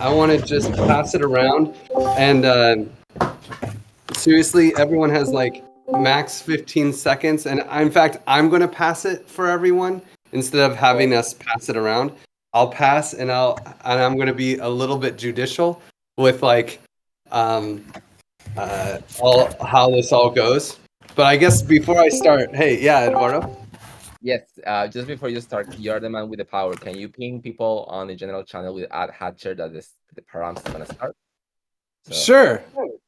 I want to just pass it around, and seriously, everyone has like max 15 seconds, and in fact, I'm going to pass it for everyone instead of having us pass it around. I'll pass, and I'm going to be a little bit judicial with like um, all how this all goes. But I guess before I start, hey, yeah, Eduardo. Yes, just before you start, you're the man with the power. Can you ping people on the general channel with @hatcher that the params is gonna start? So Sure.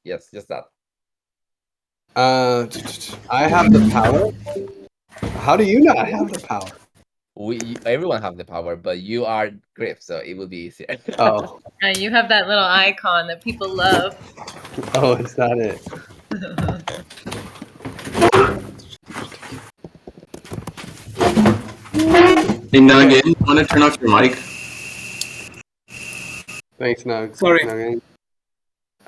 yes, just that. I have the power. How do you not have the power? Everyone have the power, but you are Griff, so it will be easier. Oh, You have that little icon that people love. oh, is that it? Hey, Nugget, you want to turn off your mic? Thanks, Nug. Sorry. Nug.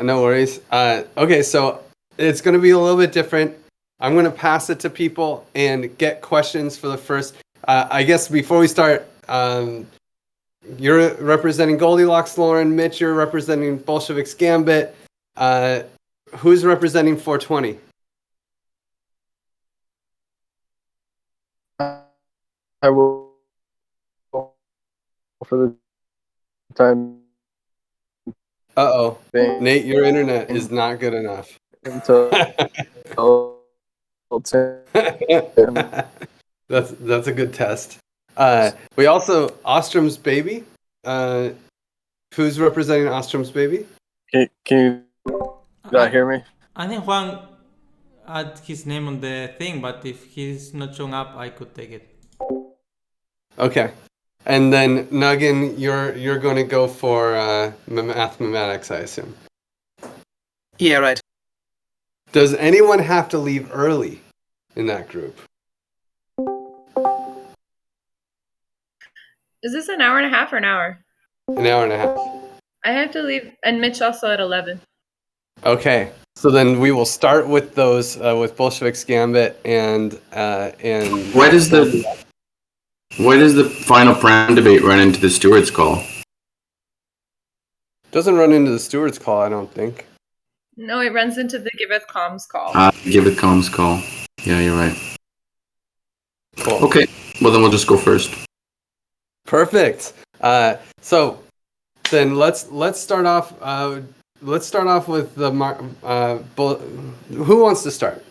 No worries. Okay, so it's going to be a little bit different. I'm going to pass it to people and get questions for the first. I guess before we start, you're representing Goldilocks, Lauren. Mitch, you're representing Bolsheviks Gambit. Who's representing 420? I will for the time Uh-oh. being Nate, your internet is not good enough. until That's a good test. We also Ostrom's baby. Who's representing Ostrom's baby? Can you not hear me? I think Juan add his name on the thing, but if he's not showing up, I could take it. Okay. And then Nuggin, you're going to go for mathematics, I assume. Yeah, right. Does anyone have to leave early in that group? Is this an hour and a half or an hour? An hour and a half. I have to leave, and Mitch also at 11. Okay. So then we will start with those with Bolsheviks Gambit and Why does the final Param debate run into the Stewards call? Doesn't run into the Stewards call, I don't think. No, it runs into the Giveth Comms call. Give it comms call. Yeah, you're right. Cool. Okay, well then we'll just go first. Perfect. So then let's start off. Let's start off with the who wants to start?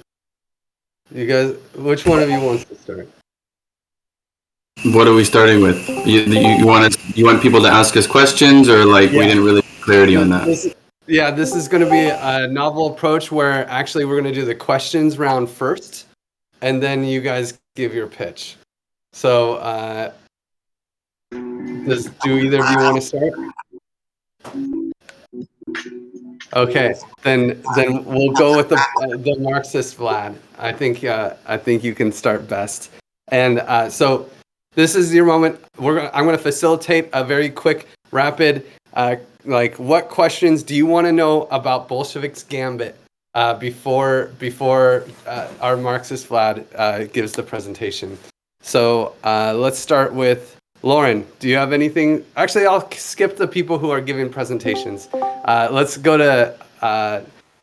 You guys, which one of you wants to start? What are we starting with? You want people to ask us questions, or like we didn't really have clarity on that? This is going to be a novel approach where actually we're going to do the questions round first, and then you guys give your pitch. So, do either of you want to start? Okay, then we'll go with the Marxist Vlad. I think you can start best. And so this is your moment. I'm going to facilitate a very quick, rapid. What questions do you want to know about Bolsheviks Gambit before our Marxist Vlad gives the presentation? So let's start with Lauren. Do you have anything? Actually, I'll skip the people who are giving presentations. Let's go to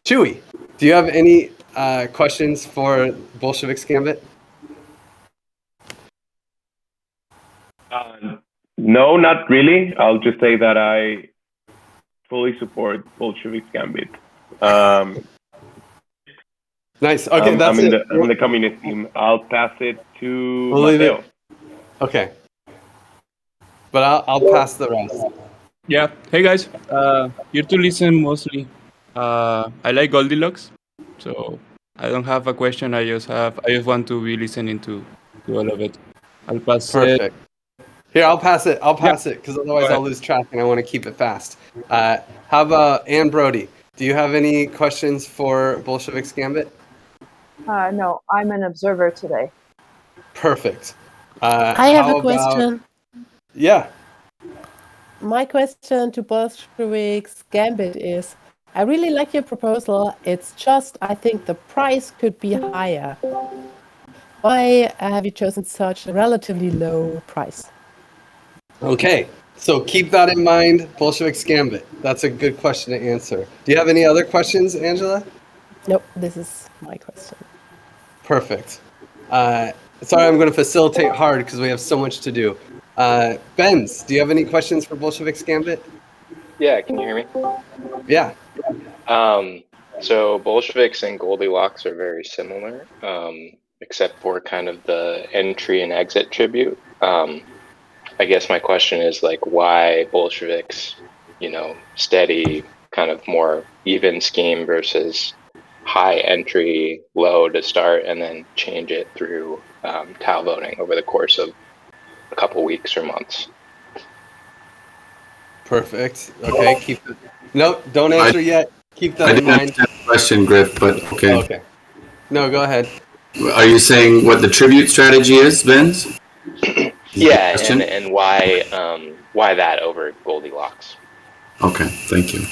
Chewy. Do you have any questions for Bolsheviks Gambit? No, not really. I'll just say that I fully support Bolsheviks Gambit. Nice. Okay, I'm in the communist team. I'll pass it to Mateo. Okay. But I'll pass the rest. Yeah. Hey guys. Here to listen mostly. I like Goldilocks, so I don't have a question. I just want to be listening to all of it. I'll pass Perfect. it. Here, I'll pass it because otherwise I'll lose track and I want to keep it fast. How about Ann Brody? Do you have any questions for Bolsheviks Gambit? No, I'm an observer today. Perfect. I have a question. Yeah. My question to Bolsheviks Gambit is, I really like your proposal. It's just, I think the price could be higher. Why have you chosen such a relatively low price? Okay. So keep that in mind, Bolshevik's Gambit. That's a good question to answer. Do you have any other questions, Angela? Nope, this is my question. Perfect. Sorry, I'm going to facilitate hard because we have so much to do. Benz, do you have any questions for Bolshevik's Gambit? Yeah, can you hear me? Yeah. So Bolsheviks and Goldilocks are very similar, except for kind of the entry and exit tribute. I guess my question is like, why Bolsheviks, steady, kind of more even scheme versus high entry, low to start, and then change it through Tau voting over the course of a couple weeks or months. Perfect. Okay, keep it. Nope, don't answer yet. Keep that I in didn't mind. understand the question, Griff, but okay. Okay. No, go ahead. Are you saying what the tribute strategy is, Vince? Yeah, and why that over Goldilocks? Okay, thank you.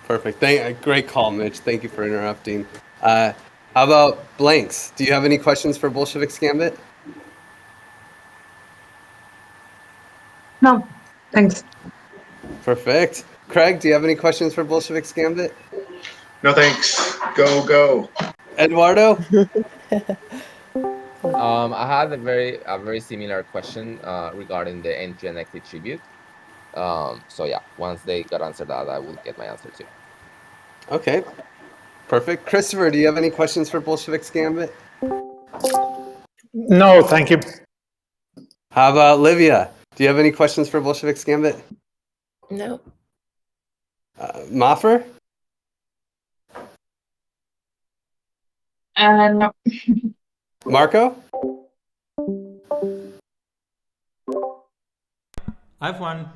Perfect. Great call, Mitch. Thank you for interrupting. How about Blanks? Do you have any questions for Bolshevik's Gambit? No, thanks. Perfect. Craig, do you have any questions for Bolshevik's Gambit? No thanks. Go. Eduardo? I had a very similar question regarding the entry and exit tribute. So yeah, once they got answered that, I will get my answer too. Okay. Perfect. Christopher, do you have any questions for Bolshevik's Gambit? No, thank you. How about Livia? Do you have any questions for Bolshevik's Gambit? No. Maffer? No. Marco? I have one.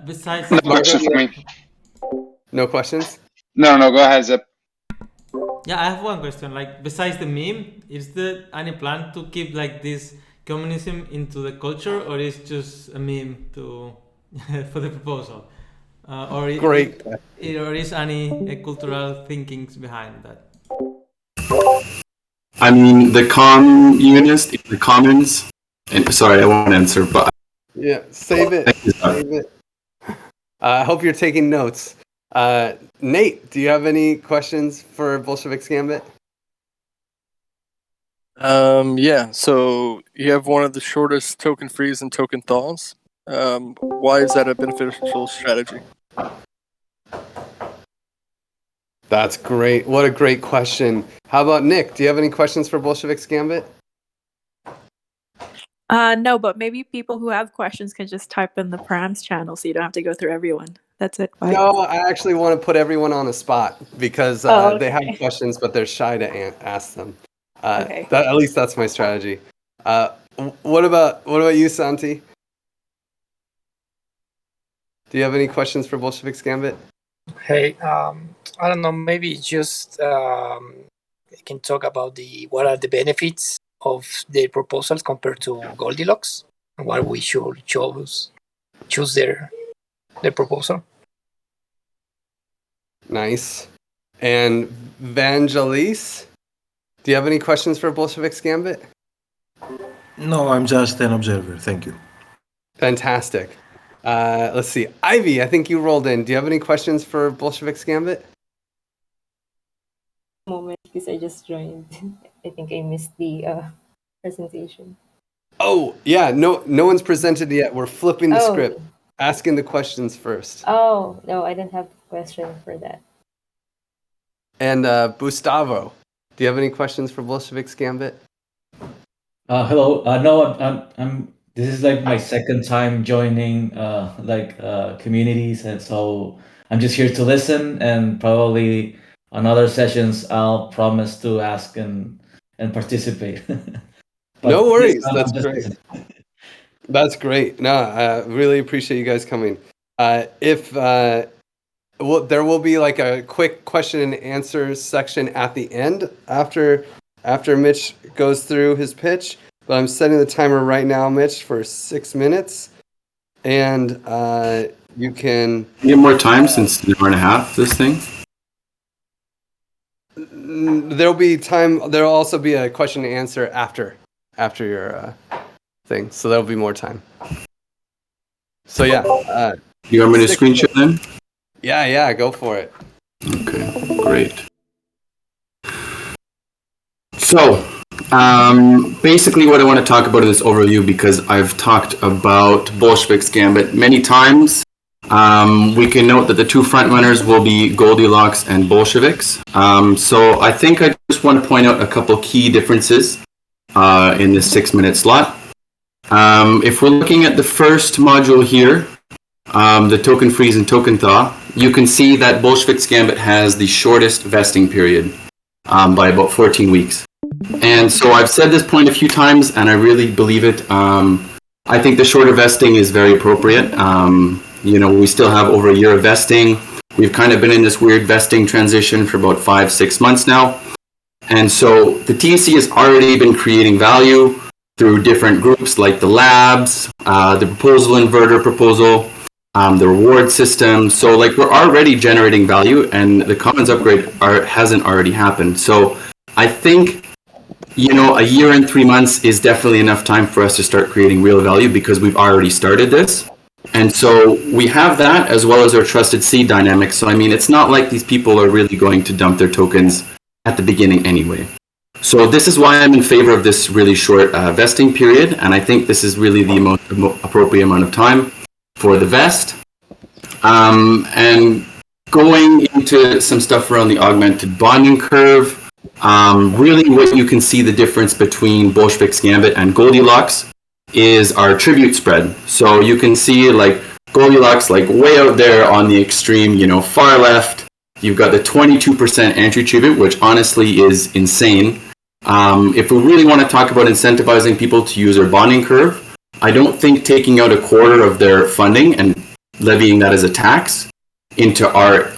Besides, No questions for me. No questions? No, go ahead, Zip. Yeah, I have one question. Like, besides the meme, is there any plan to keep like this communism into the culture, or is just a meme to for the proposal? Great. Or is any cultural thinkings behind that? I mean, the commons, and sorry, I won't answer, but Yeah, save it. Save it. I hope you're taking notes. Nate, do you have any questions for Bolshevik's Gambit? Yeah. So you have one of the shortest token frees and token thaws. Why is that a beneficial strategy? That's great. What a great question. How about Nick? Do you have any questions for Bolshevik's Gambit? No, but maybe people who have questions can just type in the Param's channel so you don't have to go through everyone. That's it. Bye. No, I actually want to put everyone on the spot because Oh, they have okay. questions, but they're shy to ask them. Okay. At least that's my strategy. What about you, Santi? Do you have any questions for Bolshevik's Gambit? Hey, I don't know. Maybe just I can talk about what are the benefits of the proposals compared to Goldilocks, and why we should choose their proposal. Nice. And Vangelis, do you have any questions for Bolshevik's Gambit? No, I'm just an observer. Thank you. Fantastic. Let's see. Ivy, I think you rolled in. Do you have any questions for Bolshevik's Gambit? Moment because I just joined. I think I missed the presentation. Oh, yeah. No one's presented yet. We're flipping the Oh. script, asking the questions first. Oh, no, I don't have a question for that. And Gustavo, do you have any questions for Bolshevik's Gambit? Hello. No, I'm. This is like my second time joining communities, and so I'm just here to listen. And probably on other sessions, I'll promise to ask and participate. No But worries. this time That's I'm just great. listening. That's great. No, I really appreciate you guys coming. There will be like a quick question and answers section at the end after Mitch goes through his pitch. But I'm setting the timer right now, Mitch, for 6 minutes, and you can. You have more time since an hour and a half. This thing. There'll be time. There'll also be a question and answer after your thing, so there'll be more time. So yeah. You want me to screen share then? Yeah, go for it. Okay, great. So, basically what I want to talk about in this overview, because I've talked about Bolshevik's Gambit many times, we can note that the two frontrunners will be Goldilocks and Bolsheviks. So I think I just want to point out a couple key differences in this 6-minute slot. If we're looking at the first module here, the token freeze and token thaw, you can see that Bolshevik's Gambit has the shortest vesting period by about 14 weeks. And so I've said this point a few times, and I really believe it. I think the shorter vesting is very appropriate. We still have over a year of vesting. We've kind of been in this weird vesting transition for about 5-6 months now. And so the TC has already been creating value through different groups like the labs, the proposal inverter proposal, the reward system. So we're already generating value, and the commons upgrade hasn't already happened. So I think, a year and 3 months is definitely enough time for us to start creating real value because we've already started this. And so we have that as well as our trusted seed dynamic. So, it's not like these people are really going to dump their tokens at the beginning anyway. So this is why I'm in favor of this really short vesting period. And I think this is really the most appropriate amount of time for the vest. And going into some stuff around the augmented bonding curve, really what you can see the difference between Bolshevik's Gambit and Goldilocks is our tribute spread. So you can see Goldilocks way out there on the extreme, far left. You've got the 22% entry tribute, which honestly is insane. If we really want to talk about incentivizing people to use our bonding curve, I don't think taking out a quarter of their funding and levying that as a tax into our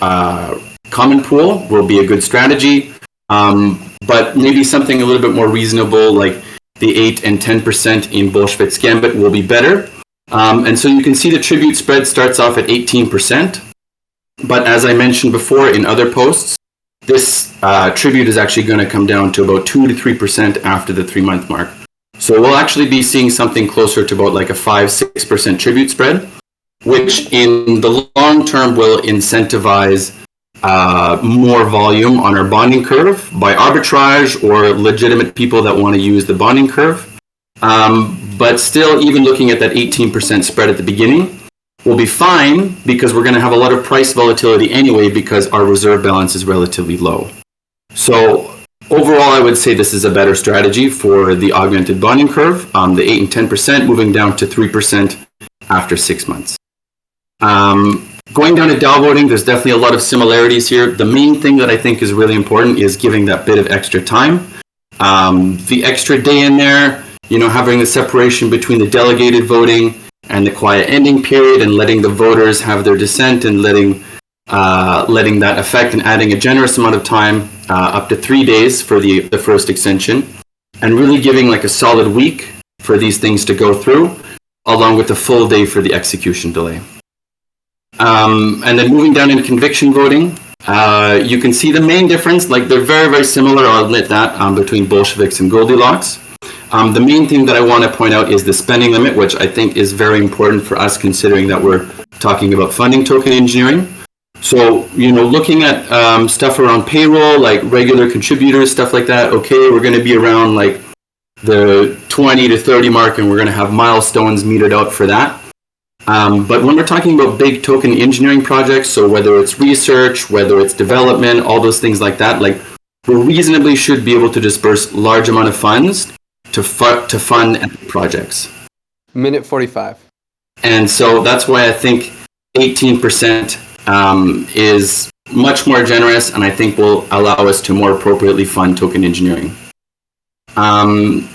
common pool will be a good strategy. But maybe something a little bit more reasonable, like the 8 and 10% in Bolshevik's Gambit will be better. And so you can see the tribute spread starts off at 18%. But as I mentioned before in other posts, this tribute is actually going to come down to about 2 to 3% after the 3-month mark. So we'll actually be seeing something closer to about a 5-6% tribute spread, which in the long term will incentivize more volume on our bonding curve by arbitrage or legitimate people that want to use the bonding curve. But still, even looking at that 18% spread at the beginning will be fine because we're going to have a lot of price volatility anyway because our reserve balance is relatively low. So overall, I would say this is a better strategy for the augmented bonding curve, the 8 and 10% moving down to 3% after 6 months. Going down to DAO voting, there's definitely a lot of similarities here. The main thing that I think is really important is giving that bit of extra time. The extra day in there, having the separation between the delegated voting and the quiet ending period and letting the voters have their dissent and letting that affect and adding a generous amount of time, up to 3 days for the first extension, and really giving a solid week for these things to go through, along with a full day for the execution delay. And then moving down into conviction voting, you can see the main difference. They're very, very similar, I'll admit that, between Bolsheviks and Goldilocks. The main thing that I want to point out is the spending limit, which I think is very important for us considering that we're talking about funding token engineering. So, looking at stuff around payroll, like regular contributors, stuff like that, okay, we're going to be around the 20 to 30 mark, and we're going to have milestones metered out for that. But when we're talking about big token engineering projects, so whether it's research, whether it's development, all those things like that, we reasonably should be able to disperse large amount of funds to fund projects. Minute 45. And so that's why I think 18% is much more generous, and I think will allow us to more appropriately fund token engineering. And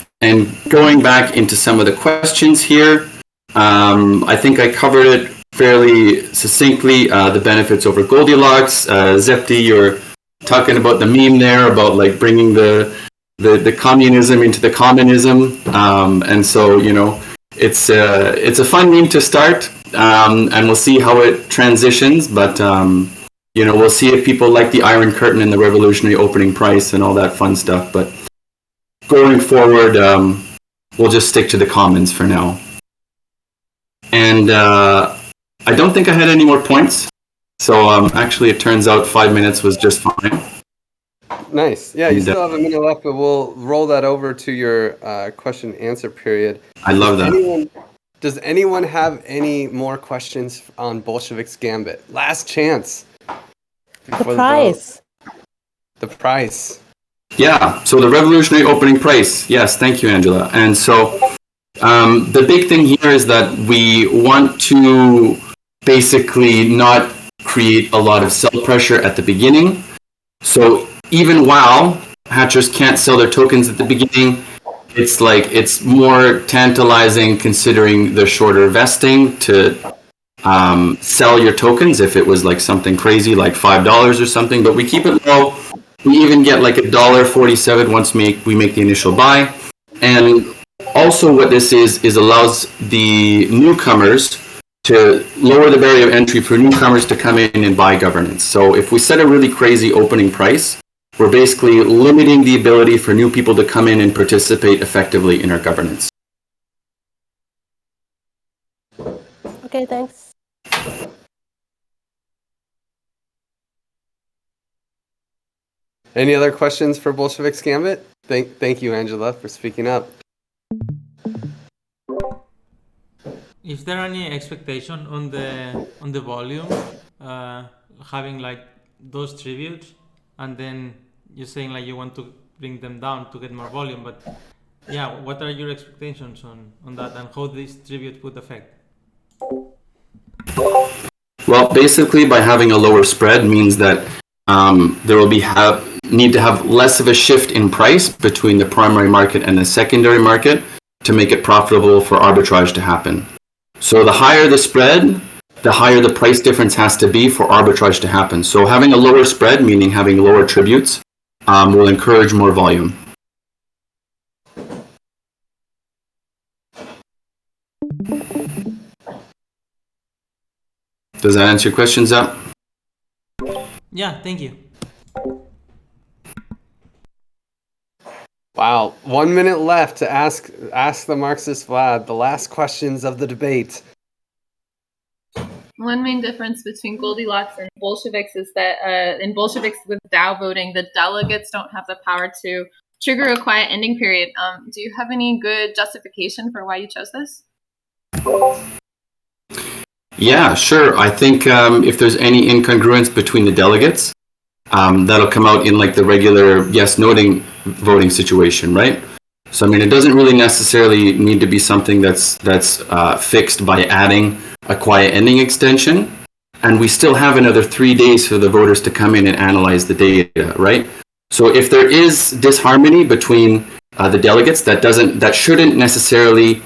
going back into some of the questions here, I think I covered it fairly succinctly, the benefits over Goldilocks. Zepti, you're talking about the meme there about bringing the communism into the communism. And so, it's a fun meme to start, and we'll see how it transitions, but we'll see if people like the Iron Curtain and the revolutionary opening price and all that fun stuff. But going forward, we'll just stick to the commons for now. And I don't think I had any more points. So actually, it turns out 5 minutes was just fine. Nice. Yeah, you still have a minute left, but we'll roll that over to your question and answer period. I love that. Does anyone have any more questions on Bolshevik's Gambit? Last chance. The price. The price. Yeah, so the revolutionary opening price. Yes, thank you, Angela. And so the big thing here is that we want to basically not create a lot of sell pressure at the beginning. So even while hatchers can't sell their tokens at the beginning, it's more tantalizing considering the shorter vesting to sell your tokens if it was like something crazy like $5 or something. But we keep it low. We even get like $1.47 once we make the initial buy. And also what this is allows the newcomers to lower the barrier of entry for newcomers to come in and buy governance. So if we set a really crazy opening price, we're basically limiting the ability for new people to come in and participate effectively in our governance. Okay, thanks. Any other questions for Bolshevik's Gambit? Thank you, Angela, for speaking up. Is there any expectation on the volume, having like those tributes, and then you're saying like you want to bring them down to get more volume, but yeah, what are your expectations on that, and how this tribute would affect? Well, basically, by having a lower spread means that there will need to have less of a shift in price between the primary market and the secondary market to make it profitable for arbitrage to happen. So the higher the spread, the higher the price difference has to be for arbitrage to happen. So having a lower spread, meaning having lower tributes, will encourage more volume. Does that answer your question, Zap? Yeah, thank you. Wow, 1 minute left to ask the Marxist Vlad the last questions of the debate. One main difference between Goldilocks and Bolsheviks is that in Bolsheviks with DAO voting, the delegates don't have the power to trigger a quiet ending period. Do you have any good justification for why you chose this? Yeah, sure. I think if there's any incongruence between the delegates, that'll come out in like the regular yes-noting voting situation, right? So I mean, it doesn't really necessarily need to be something that's fixed by adding a quiet ending extension, and we still have another 3 days for the voters to come in and analyze the data, right? So if there is disharmony between the delegates, that shouldn't necessarily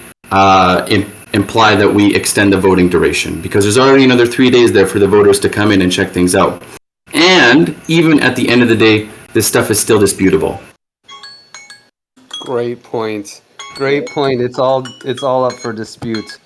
imply that we extend the voting duration, because there's already another 3 days there for the voters to come in and check things out. And even at the end of the day, this stuff is still disputable. Great point. Great point. It's all up for dispute.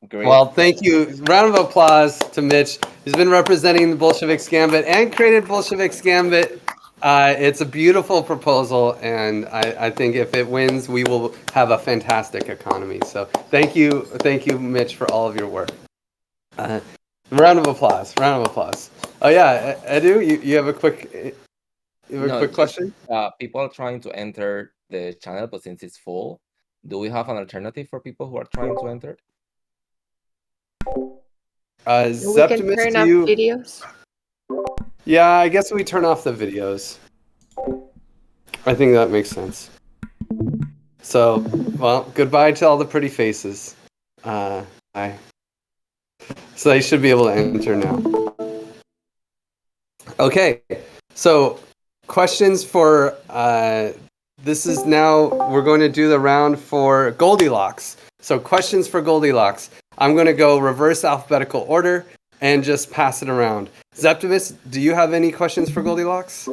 Great. Well, thank you. Round of applause to Mitch, who's been representing the Bolsheviks Gambit and created Bolsheviks Gambit. It's a beautiful proposal, and I think if it wins, we will have a fantastic economy. So thank you, Mitch, for all of your work. Round of applause. Oh yeah, Edu, you have a quick question? People are trying to enter the channel, but since it's full, do we have an alternative for people who are trying to enter? Septimus, turn off videos. Yeah, I guess we turn off the videos. I think that makes sense. So, well, goodbye to all the pretty faces. Bye. So they should be able to enter now. Okay, so questions for, this is now, we're going to do the round for Goldilocks. So questions for Goldilocks. I'm going to go reverse alphabetical order and just pass it around. Septimus, do you have any questions for Goldilocks?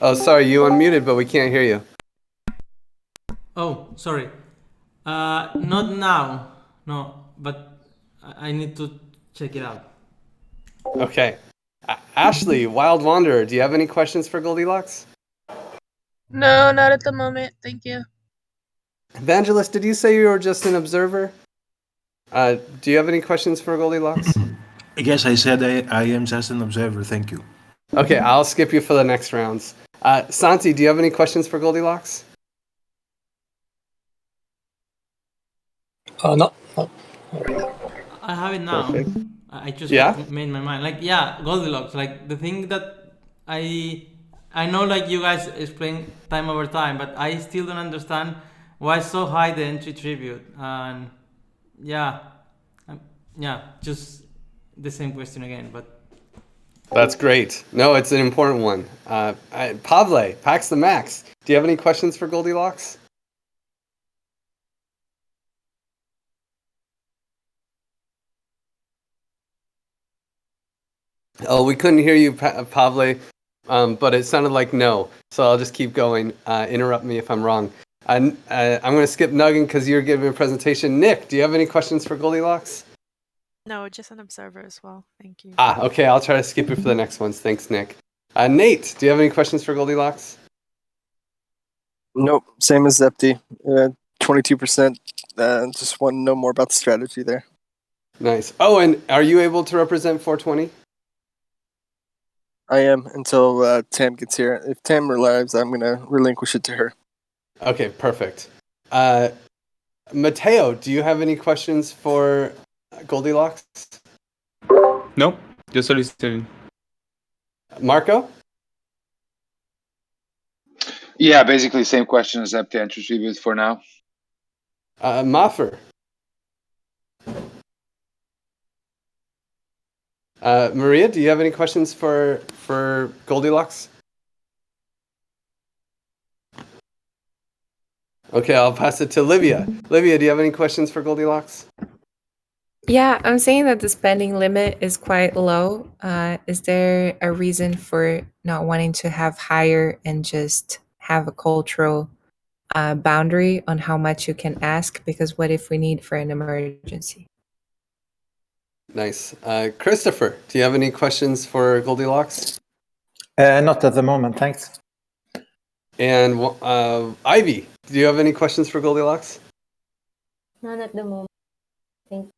Oh, sorry, you unmuted, but we can't hear you. Oh, sorry. Not now. No, but I need to check it out. Okay. Ashley, Wild Wanderer, do you have any questions for Goldilocks? No, not at the moment. Thank you. Evangelist, did you say you were just an observer? Do you have any questions for Goldilocks? Yes, I said I am just an observer. Thank you. Okay, I'll skip you for the next rounds. Santi, do you have any questions for Goldilocks? No. I have it now. Perfect. I just Yeah? made my mind. Like, yeah, Goldilocks. Like, the thing that I know, like, you guys explain time over time, but I still don't understand why so high the entry tribute. And yeah, just the same question again, but. That's great. No, it's an important one. Pavle, Pax the Max, do you have any questions for Goldilocks? Oh, we couldn't hear you, Pavle, but it sounded like no. So I'll just keep going. Interrupt me if I'm wrong. I'm going to skip Nuggin because you're giving a presentation. Nick, do you have any questions for Goldilocks? No, just an observer as well. Thank you. Okay. I'll try to skip you for the next ones. Thanks, Nick. Nate, do you have any questions for Goldilocks? Nope, same as Zepti. 22%. Just want to know more about the strategy there. Nice. Oh, and are you able to represent 420? I am until Tam gets here. If Tam arrives, I'm going to relinquish it to her. Okay, perfect. Mateo, do you have any questions for Goldilocks? No, just listening. Marco? Yeah, basically same question as Empty Entry Tribute for now. Maffer? Maria, do you have any questions for Goldilocks? Okay, I'll pass it to Livia. Livia, do you have any questions for Goldilocks? Yeah, I'm saying that the spending limit is quite low. Is there a reason for not wanting to have higher and just have a cultural boundary on how much you can ask? Because what if we need for an emergency? Nice. Christopher, do you have any questions for Goldilocks? Not at the moment, thanks. And Ivy, do you have any questions for Goldilocks? None at the moment. Thank you.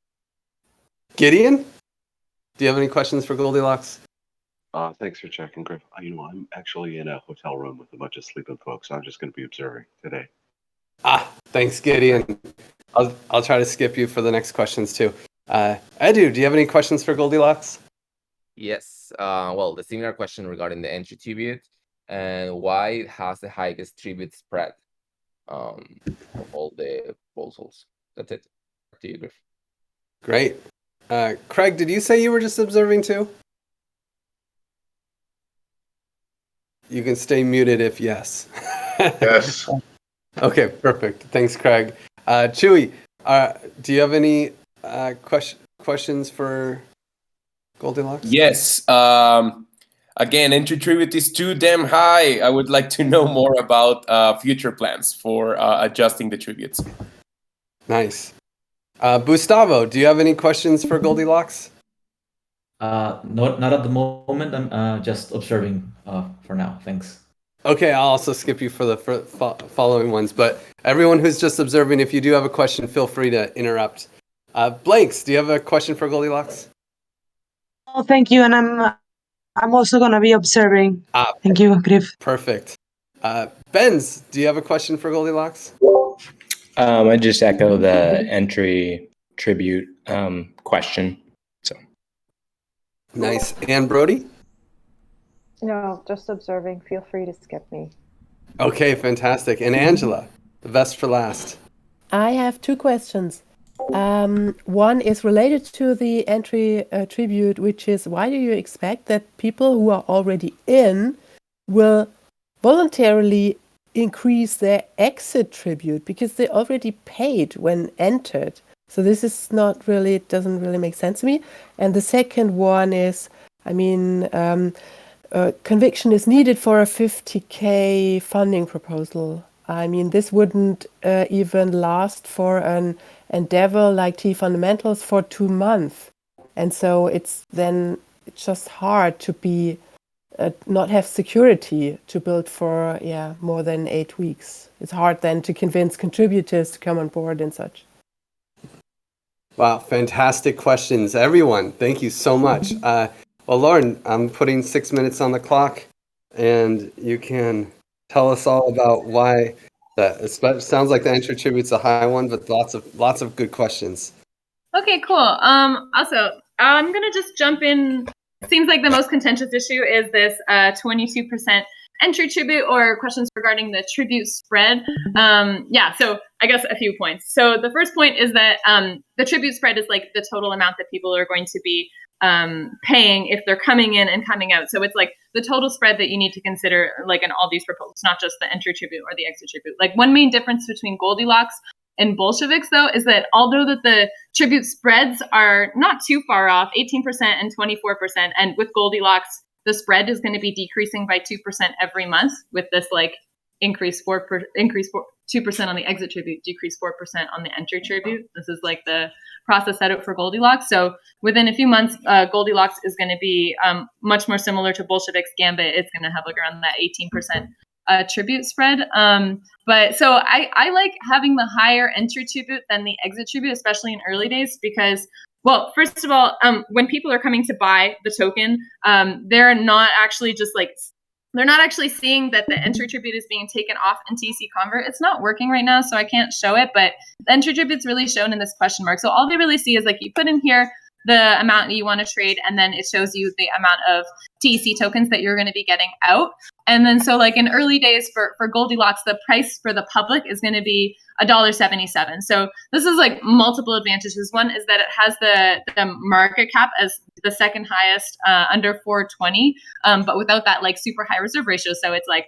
Gideon, do you have any questions for Goldilocks? Thanks for checking, Griff. I'm actually in a hotel room with a bunch of sleeping folks, so I'm just going to be observing today. Thanks, Gideon. I'll try to skip you for the next questions too. Edu, do you have any questions for Goldilocks? Yes. Well, the similar question regarding the entry tribute and why it has the highest tribute spread of all the proposals. That's it. Back to you, Griff. Great. Craig, did you say you were just observing too? You can stay muted if yes. Yes. Okay, perfect. Thanks, Craig. Chewy, do you have any questions for Goldilocks? Yes. Again, entry tribute is too damn high. I would like to know more about future plans for adjusting the tributes. Nice. Gustavo, do you have any questions for Goldilocks? Not at the moment. I'm just observing for now. Thanks. Okay, I'll also skip you for the following ones, but everyone who's just observing, if you do have a question, feel free to interrupt. Blanks, do you have a question for Goldilocks? Oh, thank you, and I'm also gonna be observing. Thank you, Griff. Perfect. Benz, do you have a question for Goldilocks? I just echo the entry tribute question. So Nice. And Brody? No, just observing. Feel free to skip me. Okay, fantastic. And Angela, the best for last. I have two questions. One is related to the entry tribute, which is why do you expect that people who are already in will voluntarily increase their exit tribute because they already paid when entered? So this is not really, it doesn't really make sense to me. And the second one is, conviction is needed for a 50K funding proposal. I mean, this wouldn't even last for an endeavor like T Fundamentals for 2 months. And so it's just hard to be not have security to build for more than 8 weeks. It's hard then to convince contributors to come on board and such. Wow, fantastic questions, everyone. Thank you so much. Well, Lauren, I'm putting 6 minutes on the clock, and you can tell us all about why that. It sounds like the entry tribute's a high one, but lots of good questions. Okay, cool. Also, I'm gonna just jump in. Seems like the most contentious issue is this 22% entry tribute, or questions regarding the tribute spread. So I guess a few points. So the first point is that the tribute spread is like the total amount that people are going to be paying if they're coming in and coming out. So it's like the total spread that you need to consider, like in all these proposals, not just the entry tribute or the exit tribute. Like one main difference between Goldilocks and Bolsheviks, though, is that although that the tribute spreads are not too far off, 18% and 24%, and with Goldilocks, the spread is going to be decreasing by 2% every month, with this like increase 2% on the exit tribute, decrease 4% on the entry tribute. This is like the process set out for Goldilocks. So within a few months, Goldilocks is going to be much more similar to Bolsheviks Gambit. It's going to have like around that 18% tribute spread. But so I like having the higher entry tribute than the exit tribute, especially in early days, because, well, first of all, when people are coming to buy the token, they're not actually just like, they're not actually seeing that the entry tribute is being taken off in TC Convert. It's not working right now, so I can't show it, but the entry tribute's really shown in this question mark. So all they really see is like you put in here the amount you want to trade, and then it shows you the amount of TEC tokens that you're going to be getting out. And then so like in early days for Goldilocks, the price for the public is going to be $1.77. So this is like multiple advantages. One is that it has the market cap as the second highest, under 420, but without that like super high reserve ratio. So it's like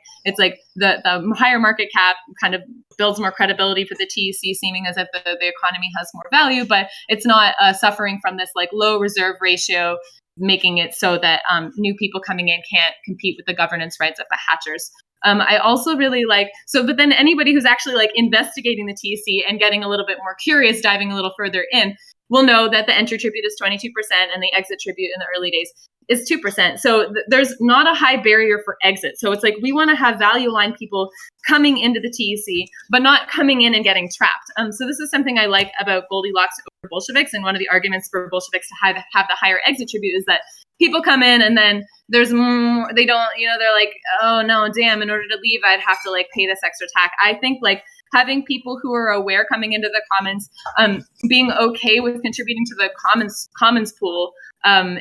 the higher market cap kind of builds more credibility for the TEC, seeming as if the economy has more value, but it's not suffering from this like low reserve ratio, making it so that new people coming in can't compete with the governance rights of the hatchers. I also really like, but then anybody who's actually like investigating the TC and getting a little bit more curious, diving a little further in, will know that the entry tribute is 22% and the exit tribute in the early days is 2%. So there's not a high barrier for exit. So it's like we want to have value line people coming into the TEC, but not coming in and getting trapped. So this is something I like about Goldilocks over Bolsheviks. And one of the arguments for Bolsheviks to have the higher exit tribute is that people come in and then there's more, they don't, they're like, oh no, damn, in order to leave, I'd have to like pay this extra tax. I think like having people who are aware coming into the commons, being okay with contributing to the commons pool,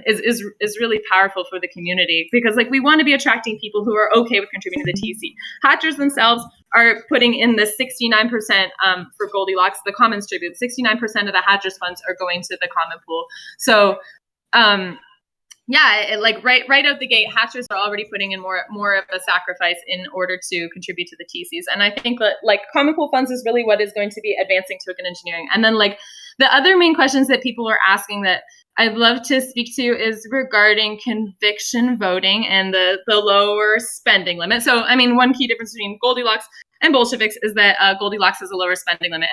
is really powerful for the community, because like we want to be attracting people who are okay with contributing to the TC. Hatchers themselves are putting in the 69% for Goldilocks, the commons tribute. 69% of the hatchers funds are going to the common pool. So right out the gate, hatchers are already putting in more of a sacrifice in order to contribute to the TCs. And I think that like common pool funds is really what is going to be advancing token engineering. And then like the other main questions that people are asking that I'd love to speak to is regarding conviction voting and the lower spending limit. So, I mean, one key difference between Goldilocks and Bolsheviks is that Goldilocks has a lower spending limit.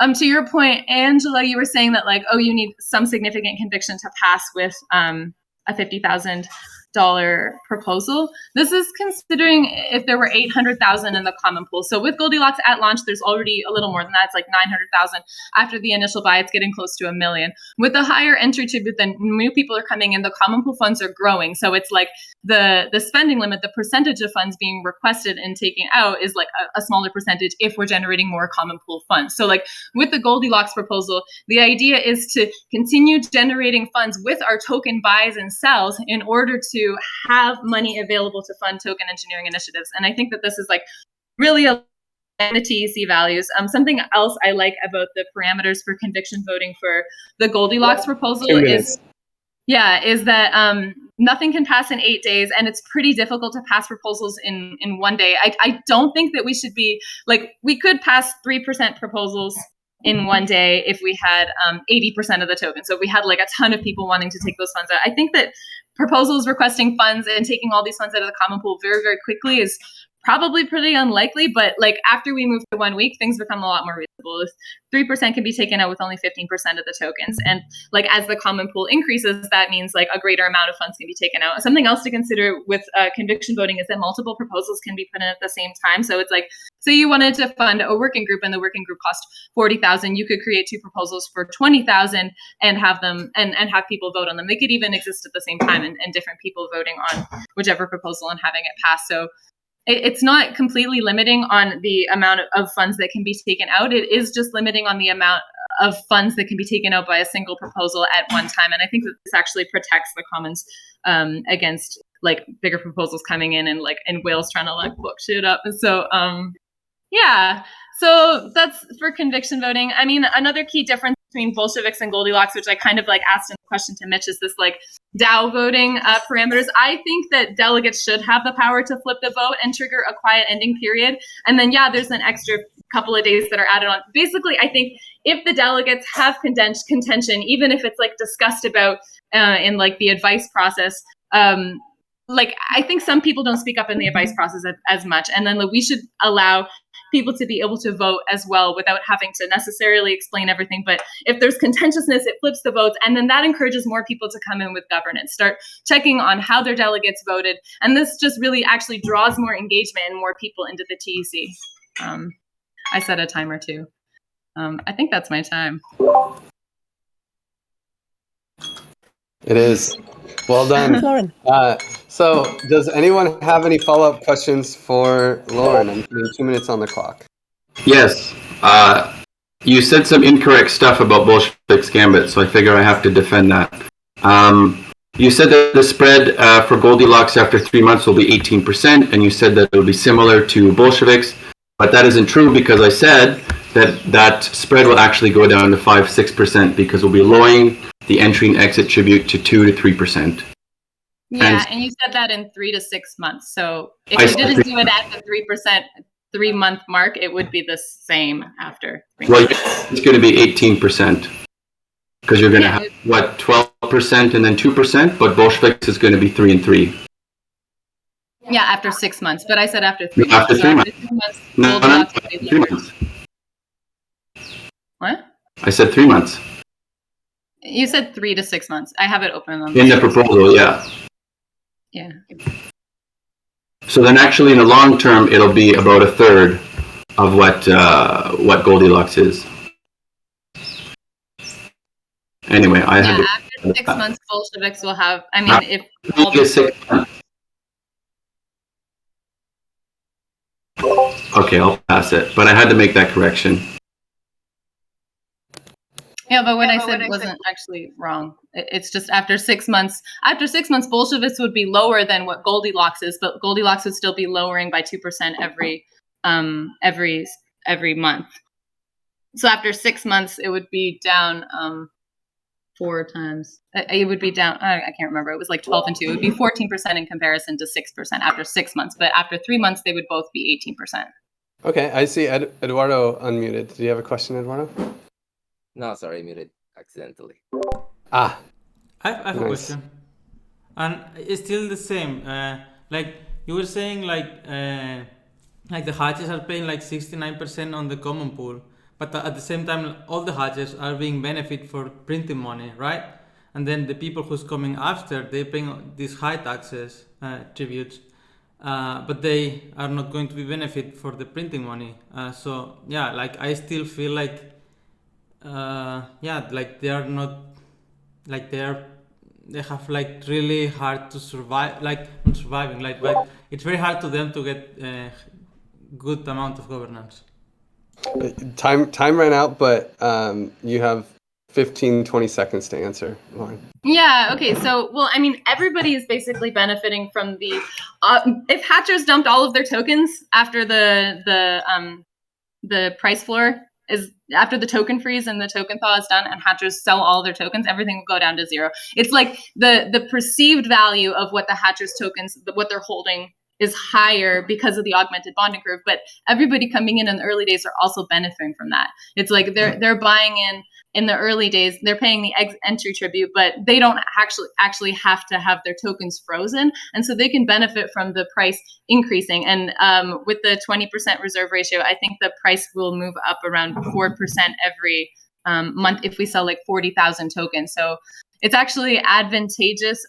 And to your point, Angela, you were saying that like, oh, you need some significant conviction to pass with a $50,000 proposal. This is considering if there were 800,000 in the common pool. So with Goldilocks at launch, there's already a little more than that. It's like 900,000. After the initial buy, it's getting close to 1 million. With the higher entry tribute, then new people are coming in, the common pool funds are growing. So it's like the spending limit, the percentage of funds being requested and taken out is like a smaller percentage if we're generating more common pool funds. So like with the Goldilocks proposal, the idea is to continue generating funds with our token buys and sells in order to have money available to fund token engineering initiatives. And I think that this is like really a the TEC values. Something else I like about the parameters for conviction voting for the Goldilocks proposal is that nothing can pass in 8 days, and it's pretty difficult to pass proposals in 1 day. I don't think that we should be like, we could pass 3% proposals in 1 day if we had 80% of the tokens. So if we had like a ton of people wanting to take those funds out. I think that proposals requesting funds and taking all these funds out of the common pool very, very quickly is probably pretty unlikely, but like after we move to 1 week, things become a lot more reasonable. 3% can be taken out with only 15% of the tokens. And like as the common pool increases, that means like a greater amount of funds can be taken out. Something else to consider with conviction voting is that multiple proposals can be put in at the same time. So it's like, so you wanted to fund a working group and the working group cost 40,000. You could create 2 proposals for 20,000 and have them and have people vote on them. They could even exist at the same time and different people voting on whichever proposal and having it pass. So it's not completely limiting on the amount of funds that can be taken out. It is just limiting on the amount of funds that can be taken out by a single proposal at one time. And I think that this actually protects the Commons against like bigger proposals coming in and whales trying to like book shit up. And so yeah, so that's for conviction voting. I mean, another key difference between Bolsheviks and Goldilocks, which I kind of like asked in the question to Mitch, is this like DAO voting parameters. I think that delegates should have the power to flip the vote and trigger a quiet ending period. And then, yeah, there's an extra couple of days that are added on. Basically, I think if the delegates have contention, even if it's like discussed about in like the advice process, like I think some people don't speak up in the advice process as much. And then like, we should allow people to be able to vote as well without having to necessarily explain everything. But if there's contentiousness, it flips the votes. And then that encourages more people to come in with governance, start checking on how their delegates voted. And this just really actually draws more engagement and more people into the TEC. I set a timer too. I think that's my time. It is. Well done. Lauren. So does anyone have any follow-up questions for Lauren? I'm putting 2 minutes on the clock. Yes. You said some incorrect stuff about Bolshevik's Gambit, so I figure I have to defend that. You said that the spread for Goldilocks after 3 months will be 18%, and you said that it will be similar to Bolshevik's, but that isn't true because I said that spread will actually go down to 5-6% because we'll be lowering the entry and exit tribute to 2 to 3%. Yeah, and you said that in 3 to 6 months. So if you didn't do it at the 3% 3-month mark, it would be the same after 3 months. Well, it's going to be 18% because you're going to have 12% and then 2%, but Bolsheviks is going to be 3 and 3. Yeah, after 6 months. But I said after 3 months. After 3 months. After 3 months, No, Goldilocks would be 3 lower. months. What? I said 3 months. You said 3 to 6 months. I have it open on In the proposal, yeah. Yeah. So then actually in the long term, it'll be about a third of what Goldilocks is. Anyway, I had to... After 6 months, Bolsheviks will have, I mean, if all Just the 6 months. Okay, I'll pass it, but I had to make that correction. Yeah, but what I said wasn't actually wrong. It's just after 6 months. After 6 months, Bolsheviks would be lower than what Goldilocks is, but Goldilocks would still be lowering by 2% every month. So after 6 months, it would be down 4 times. It would be down. I can't remember. It was like 12 and 2. It would be 14% in comparison to 6% after 6 months. But after 3 months, they would both be 18%. Okay, I see Eduardo unmuted. Do you have a question, Eduardo? No, sorry, I muted accidentally. I have a Nice. question, and it's still the same. Like you were saying, like the hatches are paying like 69% on the common pool, but at the same time, all the hatches are being benefit for printing money, right? And then the people who's coming after, they paying these high taxes, tributes, but they are not going to be benefit for the printing money. So yeah, like I still feel like. Like they are not, like they have like really hard to survive, like not surviving, like but it's very hard to them to get good amount of governance. Time ran out, but you have 15-20 seconds to answer, Lauren. Yeah, okay. So, well, I mean, everybody is basically benefiting from the if hatchers dumped all of their tokens after the price floor is after the token freeze and the token thaw is done and hatchers sell all their tokens, everything will go down to zero. It's like the perceived value of what the hatchers tokens, what they're holding is higher because of the augmented bonding curve, but everybody coming in the early days are also benefiting from that. It's like they're buying in in the early days, they're paying the entry tribute, but they don't actually have to have their tokens frozen, and so they can benefit from the price increasing. And with the 20% reserve ratio, I think the price will move up around 4% every month if we sell like 40,000 tokens. So it's actually advantageous,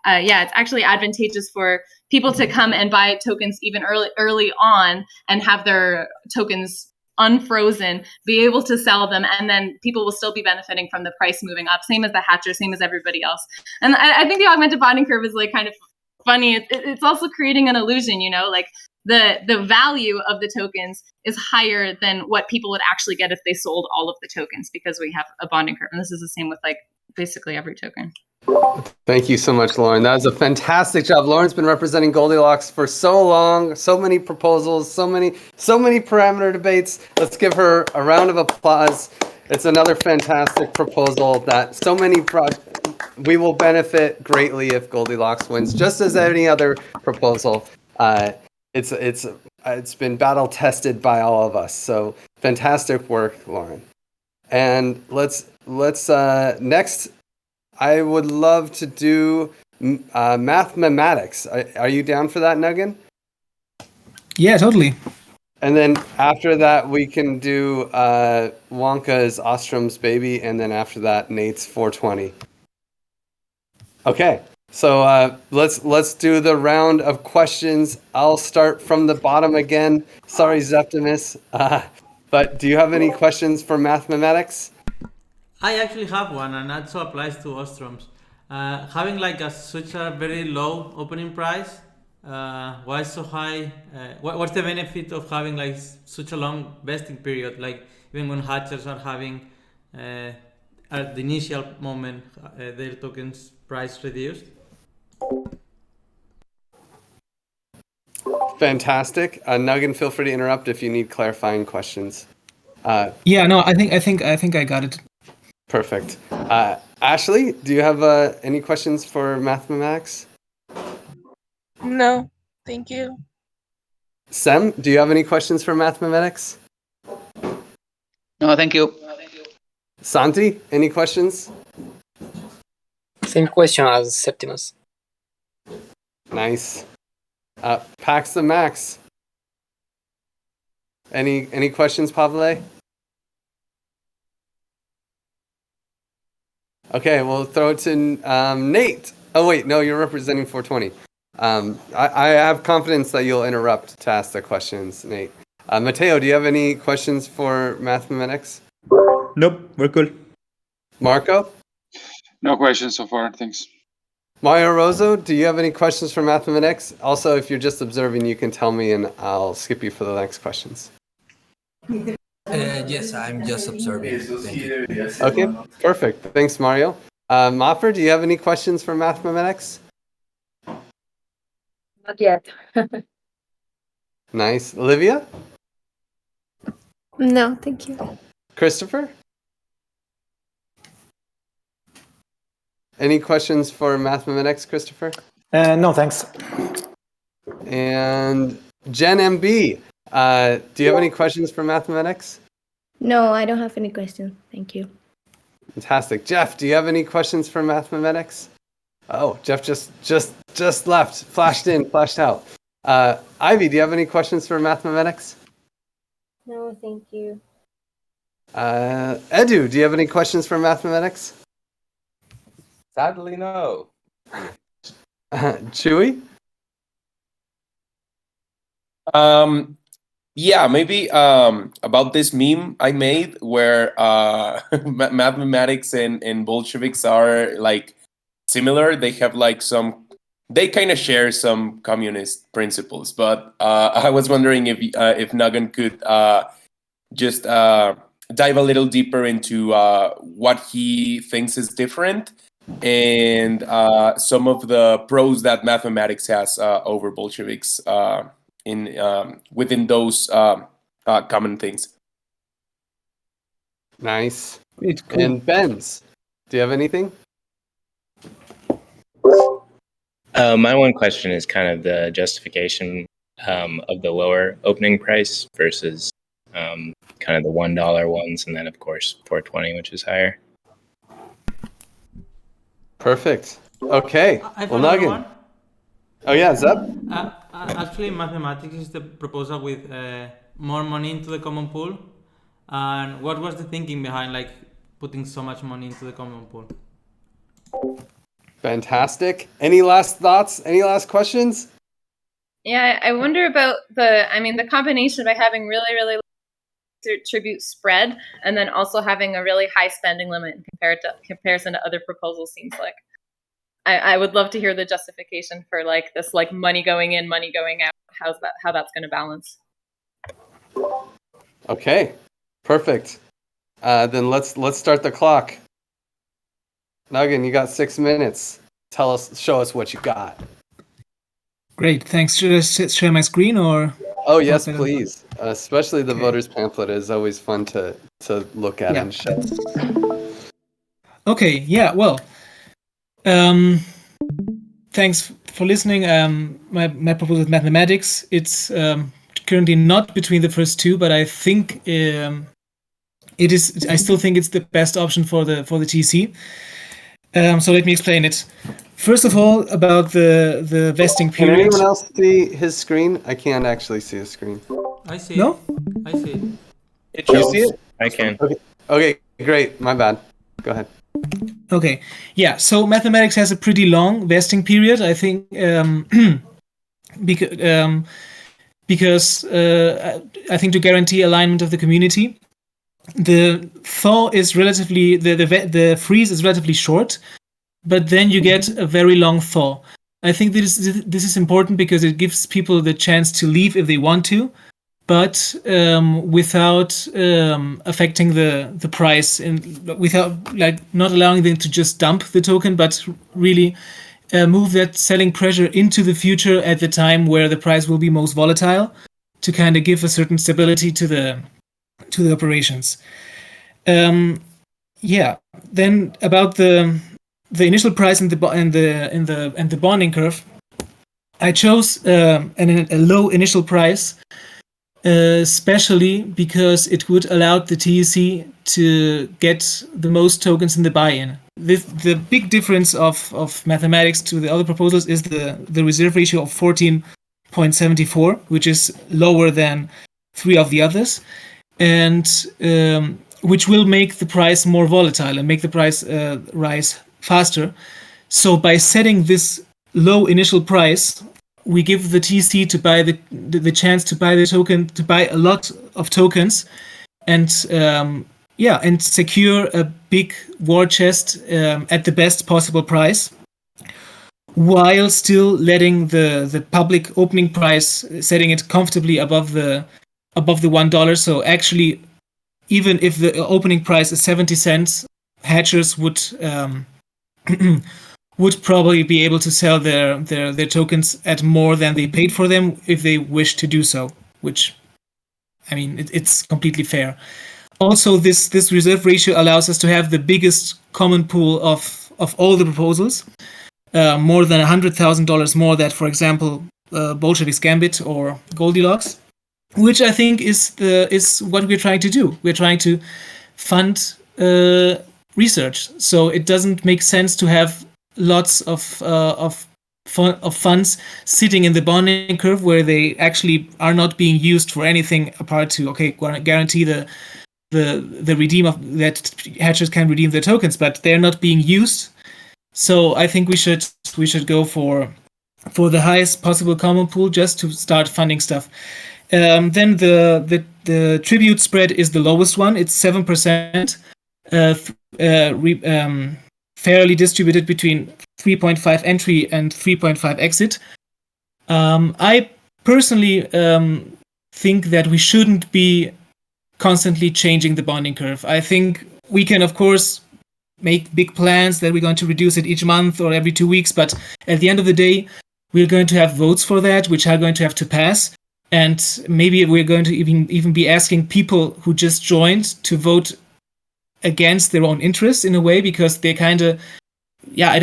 it's actually advantageous for people to come and buy tokens even early on and have their tokens unfrozen, be able to sell them, and then people will still be benefiting from the price moving up, same as the hatcher, same as everybody else. And I think the augmented bonding curve is like kind of funny. It's also creating an illusion, like the value of the tokens is higher than what people would actually get if they sold all of the tokens, because we have a bonding curve. And this is the same with like basically every token. Thank you so much, Lauren. That was a fantastic job. Lauren's been representing Goldilocks for so long, so many proposals, so many parameter debates. Let's give her a round of applause. It's another fantastic proposal that so many we will benefit greatly if Goldilocks wins, just as any other proposal. It's been battle tested by all of us. So fantastic work, Lauren. And let's next. I would love to do mathematics. Are you down for that, Nuggin? Yeah, totally. And then after that, we can do Wonka's Ostrom's Baby, and then after that, Nate's 420. Okay, so let's do the round of questions. I'll start from the bottom again. Sorry, Zeptimus. But do you have any questions for mathematics? I actually have one, and that also applies to Ostroms. Having like such a very low opening price, why so high? What's the benefit of having like such a long vesting period? Like even when hatchers are having at the initial moment their tokens price reduced. Fantastic. Nuggin, feel free to interrupt if you need clarifying questions. Yeah, no, I think I got it. Perfect. Ashley, do you have any questions for mathematics? No, thank you. Sem, do you have any questions for mathematics? No, thank you. Santi, any questions? Same question as Septimus. Nice. Pax the Max. Any questions, Pavle? Okay, we'll throw it to Nate. Oh wait, no, you're representing 420. I have confidence that you'll interrupt to ask the questions, Nate. Mateo, do you have any questions for mathematics? Nope, we're cool. Marco? No questions so far, thanks. Mario Rosso, do you have any questions for mathematics? Also, if you're just observing, you can tell me and I'll skip you for the next questions. Yes, I'm just observing. Thank you. Okay, perfect. Thanks, Mario. Maffer, do you have any questions for mathematics? Not yet. Nice. Olivia? No, thank you. Christopher? Any questions for mathematics, Christopher? No, thanks. And Jen MB, do you have any questions for mathematics? No, I don't have any questions. Thank you. Fantastic. Jeff, do you have any questions for mathematics? Oh, Jeff just left, flashed out. Ivy, do you have any questions for mathematics? No, thank you. Edu, do you have any questions for mathematics? Sadly, no. Chewy? Yeah, maybe about this meme I made where mathematics and Bolsheviks are like similar. They have like they kind of share some communist principles, but I was wondering if Nuggin could just dive a little deeper into what he thinks is different and some of the pros that mathematics has over Bolsheviks within those common things. Nice. It's cool. And Benz, do you have anything? My one question is kind of the justification of the lower opening price versus kind of the $1 ones, and then of course 420, which is higher. Perfect. Okay. I have Well, another Nugget. one. Oh yeah, Zeb. Actually, mathematics is the proposal with more money into the common pool. And what was the thinking behind like putting so much money into the common pool? Fantastic. Any last thoughts? Any last questions? Yeah, I wonder about the combination by having really, really low tribute spread and then also having a really high spending limit in comparison to other proposals seems like. I would love to hear the justification for like this like money going in, money going out. How that's going to balance? Okay, perfect. Then let's start the clock. Nugget, you got 6 minutes. Show us what you got. Great, thanks. Should I share my screen or? Oh yes, please. Especially the voters pamphlet is always fun to look at and show. Okay, yeah, well, thanks for listening. My proposal is mathematics. It's currently not between the first two, but I think it is. I still think it's the best option for the TC. So let me explain it. First of all, about the vesting period. Can anyone else see his screen? I can't actually see his screen. I see. No? I see. You see it? I can. Okay, great. My bad. Go ahead. Okay, yeah. So mathematics has a pretty long vesting period, I think, because I think to guarantee alignment of the community, the thaw is relatively the freeze is relatively short, but then you get a very long thaw. I think this is important because it gives people the chance to leave if they want to, but without affecting the price and without like not allowing them to just dump the token, but really move that selling pressure into the future at the time where the price will be most volatile, to kind of give a certain stability to the operations. Yeah. Then about the initial price and the bonding curve, I chose a low initial price. Especially because it would allow the TEC to get the most tokens in the buy-in. The big difference of mathematics to the other proposals is the reserve ratio of 14.74, which is lower than 3 of the others, and which will make the price more volatile and make the price rise faster. So by setting this low initial price, we give the TC to buy the chance to buy the token, to buy a lot of tokens, and secure a big war chest at the best possible price, while still letting the public opening price, setting it comfortably above the $1. So actually, even if the opening price is 70 cents, hatchers would probably be able to sell their tokens at more than they paid for them if they wish to do so, which, I mean, it's completely fair. Also, this reserve ratio allows us to have the biggest common pool of all the proposals, more than $100,000 more than, for example, Bolshevik's Gambit or Goldilocks, which I think is what we're trying to do. We're trying to fund research, so it doesn't make sense to have lots of funds sitting in the bonding curve where they actually are not being used for anything apart to guarantee the redeem of that hatchers can redeem their tokens, but they're not being used. So I think we should go for the highest possible common pool just to start funding stuff. Then the tribute spread is the lowest one. It's 7%. Fairly distributed between 3.5 entry and 3.5 exit. I personally think that we shouldn't be constantly changing the bonding curve. I think we can, of course, make big plans that we're going to reduce it each month or every 2 weeks, but at the end of the day, we're going to have votes for that, which are going to have to pass. And maybe we're going to even be asking people who just joined to vote against their own interests in a way, because they kind of, I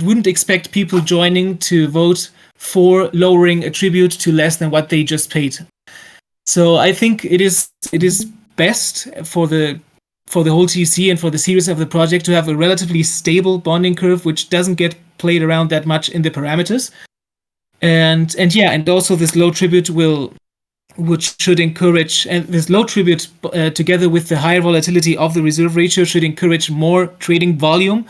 wouldn't expect people joining to vote for lowering a tribute to less than what they just paid. So I think it is best for the whole TC and for the series of the project to have a relatively stable bonding curve, which doesn't get played around that much in the parameters. And also this low tribute which should encourage, and this low tribute together with the higher volatility of the reserve ratio should encourage more trading volume,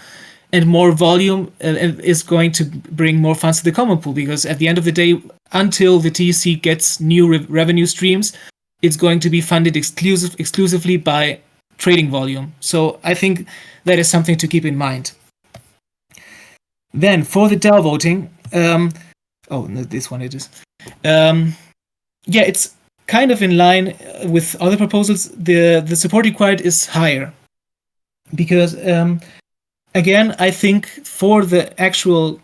and more volume is going to bring more funds to the common pool, because at the end of the day, until the TC gets new revenue streams, it's going to be funded exclusively by trading volume. So I think that is something to keep in mind. Then for the DAO voting, this one it is. It's kind of in line with other proposals. The support required is higher because, again, I think for the actual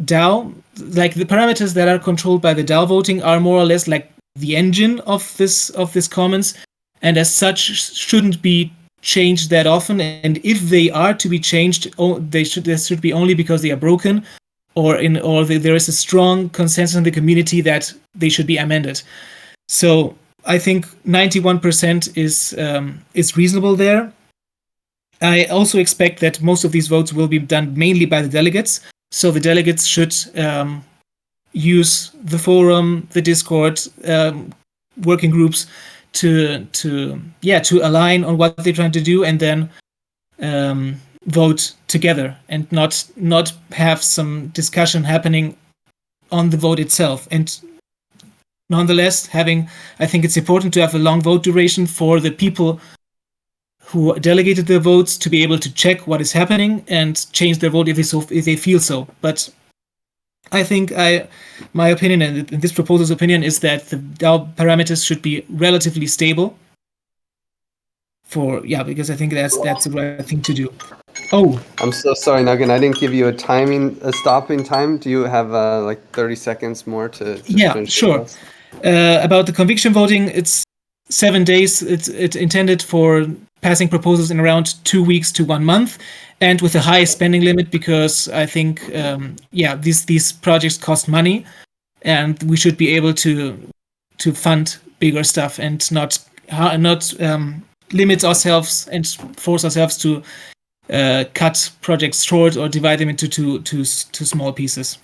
DAO, like the parameters that are controlled by the DAO voting are more or less like the engine of this commons, and as such shouldn't be changed that often. And if they are to be changed, there should be only because they are broken, or there is a strong consensus in the community that they should be amended. So I think 91% is reasonable there. I also expect that most of these votes will be done mainly by the delegates. So the delegates should use the forum, the Discord, working groups to align on what they're trying to do, and then vote together, and not have some discussion happening on the vote itself. And nonetheless, I think it's important to have a long vote duration for the people who delegated their votes to be able to check what is happening and change their vote if they feel so. But I think my opinion, and this proposal's opinion, is that the DAO parameters should be relatively stable. Because I think that's the right thing to do. Oh, I'm so sorry, Nugget. I didn't give you a stopping time. Do you have like 30 seconds more to yeah, sure. About the conviction voting, it's 7 days. It's intended for passing proposals in around 2 weeks to 1 month, and with a high spending limit, because I think these projects cost money, and we should be able to fund bigger stuff and not limit ourselves and force ourselves to cut projects short or divide them into two small pieces.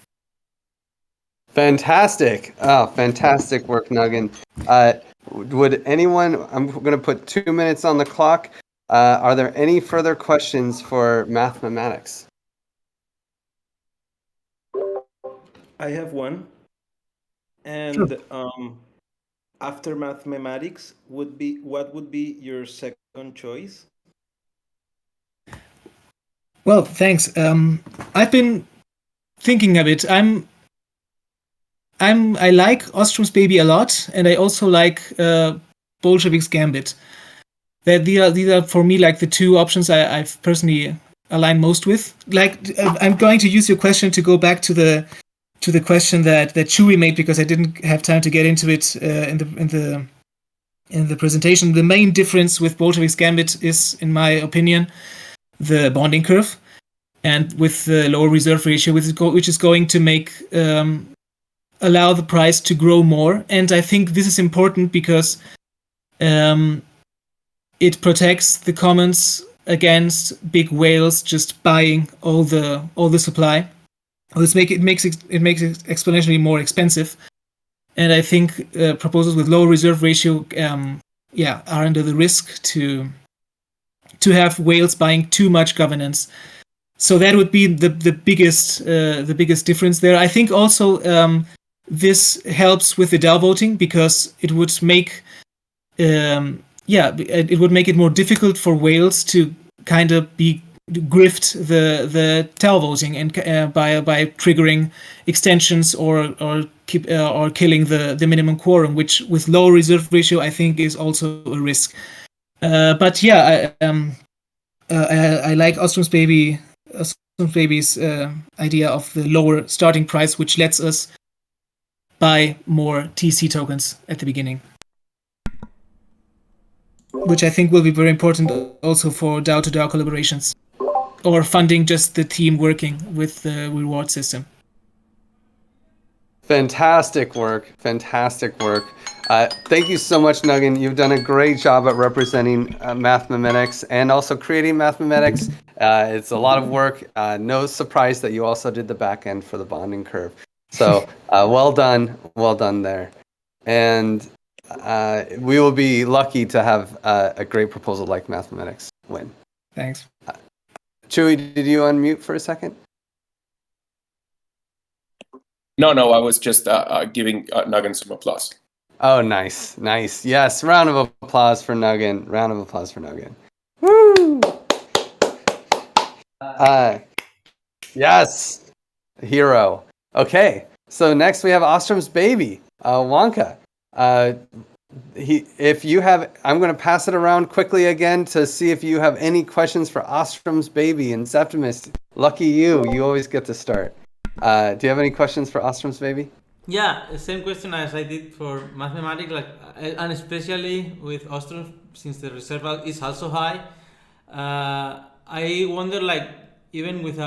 Fantastic. Fantastic work, Nuggin. Would anyone, I'm going to put 2 minutes on the clock. Are there any further questions for mathematics? I have one. And after mathematics, what would be your second choice? Well, thanks. I've been thinking a bit. I like Ostrom's Baby a lot, and I also like Bolshevik's Gambit. These are for me like the two options I've personally aligned most with. Like, I'm going to use your question to go back to the question that Chewy made, because I didn't have time to get into it in the presentation. The main difference with Bolshevik's Gambit is, in my opinion, the bonding curve, and with the lower reserve ratio, which is going to make allow the price to grow more. And I think this is important because it protects the commons against big whales just buying all the supply. It makes it exponentially more expensive. And I think proposals with lower reserve ratio are under the risk to have whales buying too much governance. So that would be the biggest difference there. I think also this helps with the DAO voting, because it would make it more difficult for whales to kind of grift the DAO voting, and by triggering extensions or killing the minimum quorum, which with low reserve ratio I think is also a risk. But yeah, I like Ostrom's Baby's idea of the lower starting price, which lets us buy more TC tokens at the beginning, which I think will be very important also for DAO to DAO collaborations, or funding just the team working with the reward system. Fantastic work. Fantastic work. Thank you so much, Nugget. You've done a great job at representing mathematics and also creating mathematics. It's a lot of work. No surprise that you also did the back end for the bonding curve. So well done there. And we will be lucky to have a great proposal like mathematics win. Thanks. Chewy, did you unmute for a second? No, I was just giving Nugget some applause. Oh, nice. Yes, round of applause for Nugget. Woo! Yes, hero. Okay, so next we have Ostrom's baby, Wonka. If you have, I'm going to pass it around quickly again to see if you have any questions for Ostrom's baby. And Septimus, lucky you always get to start. Do you have any questions for Ostrom's baby? Yeah, the same question as I did for mathematics, and especially with Ostrom, since the reserve is also high. I wonder, even with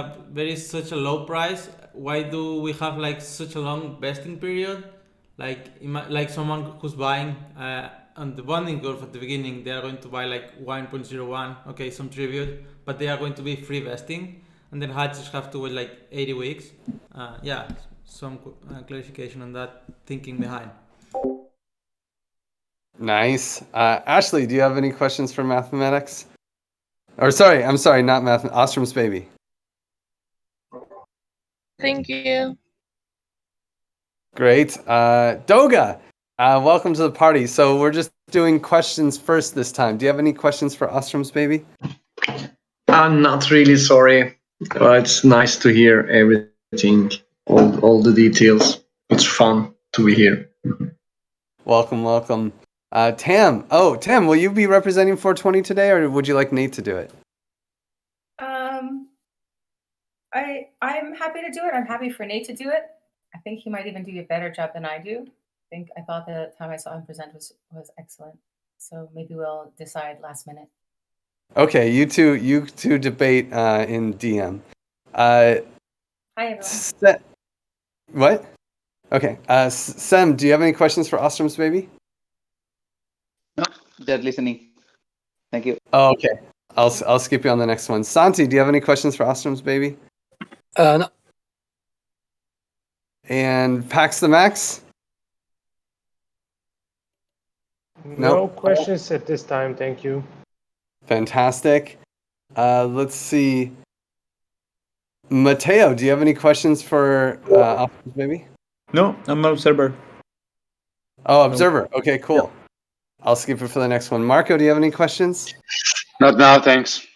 such a low price, why do we have such a long vesting period? Like someone who's buying on the bonding curve at the beginning, they are going to buy 1.01, okay, some tribute, but they are going to be free vesting, and then hatches have to wait 80 weeks. Some clarification on that thinking behind. Nice. Ashley, do you have any questions for mathematics? I'm sorry, not math. Ostrom's baby. Thank you. Great. Doga, welcome to the party. So we're just doing questions first this time. Do you have any questions for Ostrom's baby? I'm not really sorry. It's nice to hear everything, all the details. It's fun to be here. Welcome. Tam. Oh, Tam, will you be representing 420 today, or would you like Nate to do it? I'm happy to do it. I'm happy for Nate to do it. I think he might even do a better job than I do. I thought the time I saw him present was excellent. So maybe we'll decide last minute. Okay, you two debate in DM. Hi everyone. What? Okay. Sem, do you have any questions for Ostrom's baby? No, just listening. Thank you. Oh, okay. I'll skip you on the next one. Santi, do you have any questions for Ostrom's baby? No. And Pax the Max? No questions at this time, thank you. Fantastic. Let's see. Mateo, do you have any questions for Ostrom's baby? No, I'm an observer. Oh, observer. Okay, cool. Yeah. I'll skip it for the next one. Marco, do you have any questions? Not now, thanks.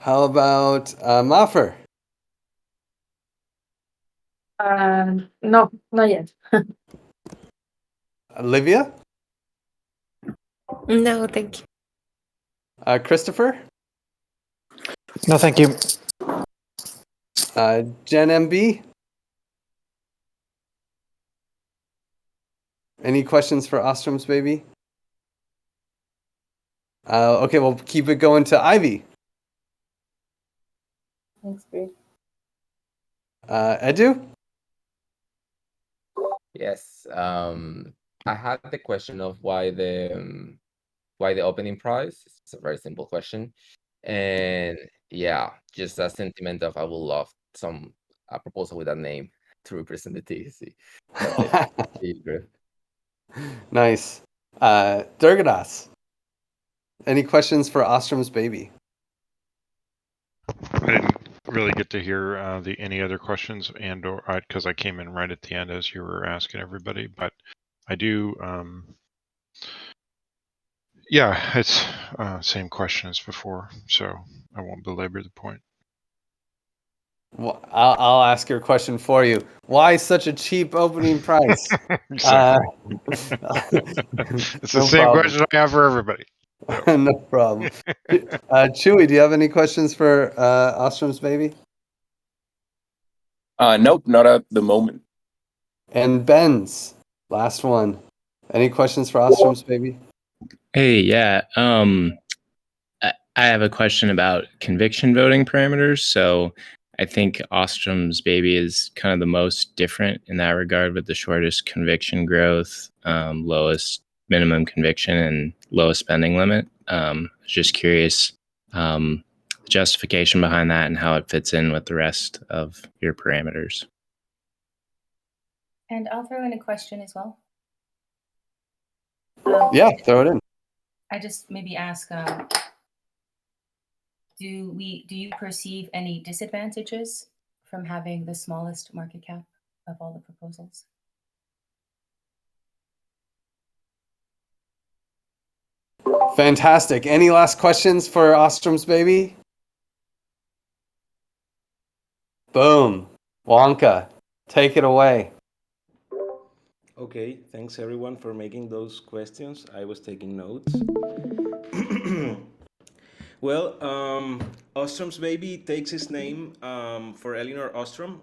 How about Maffer? No, not yet. Olivia? No, thank you. Christopher? No, thank you. Jen MB? Any questions for Ostrom's baby? Okay, we'll keep it going to Ivy. Thanks, Bree. Edu? Yes. I had the question of why the opening price. It's a very simple question, and yeah, just a sentiment of I would love a proposal with that name to represent the TC. Nice. Durgadas, any questions for Ostrom's baby? I didn't really get to hear any other questions, and or because I came in right at the end as you were asking everybody, but I do. Yeah, it's same question as before, so I won't belabor the point. Well, I'll ask your question for you. Why such a cheap opening price? It's the same question I have for everybody. No problem. Chewy, do you have any questions for Ostrom's baby? Nope, not at the moment. And Ben's last one. Any questions for Ostrom's baby? Hey, yeah. I have a question about conviction voting parameters. So I think Ostrom's baby is kind of the most different in that regard, with the shortest conviction growth, lowest minimum conviction, and lowest spending limit. Just curious, the justification behind that and how it fits in with the rest of your parameters. And I'll throw in a question as well. Yeah, throw it in. I just maybe ask, do you perceive any disadvantages from having the smallest market cap of all the proposals? Fantastic. Any last questions for Ostrom's baby? Boom. Wonka, take it away. Okay, thanks everyone for making those questions. I was taking notes. Well, Ostrom's baby takes its name for Elinor Ostrom,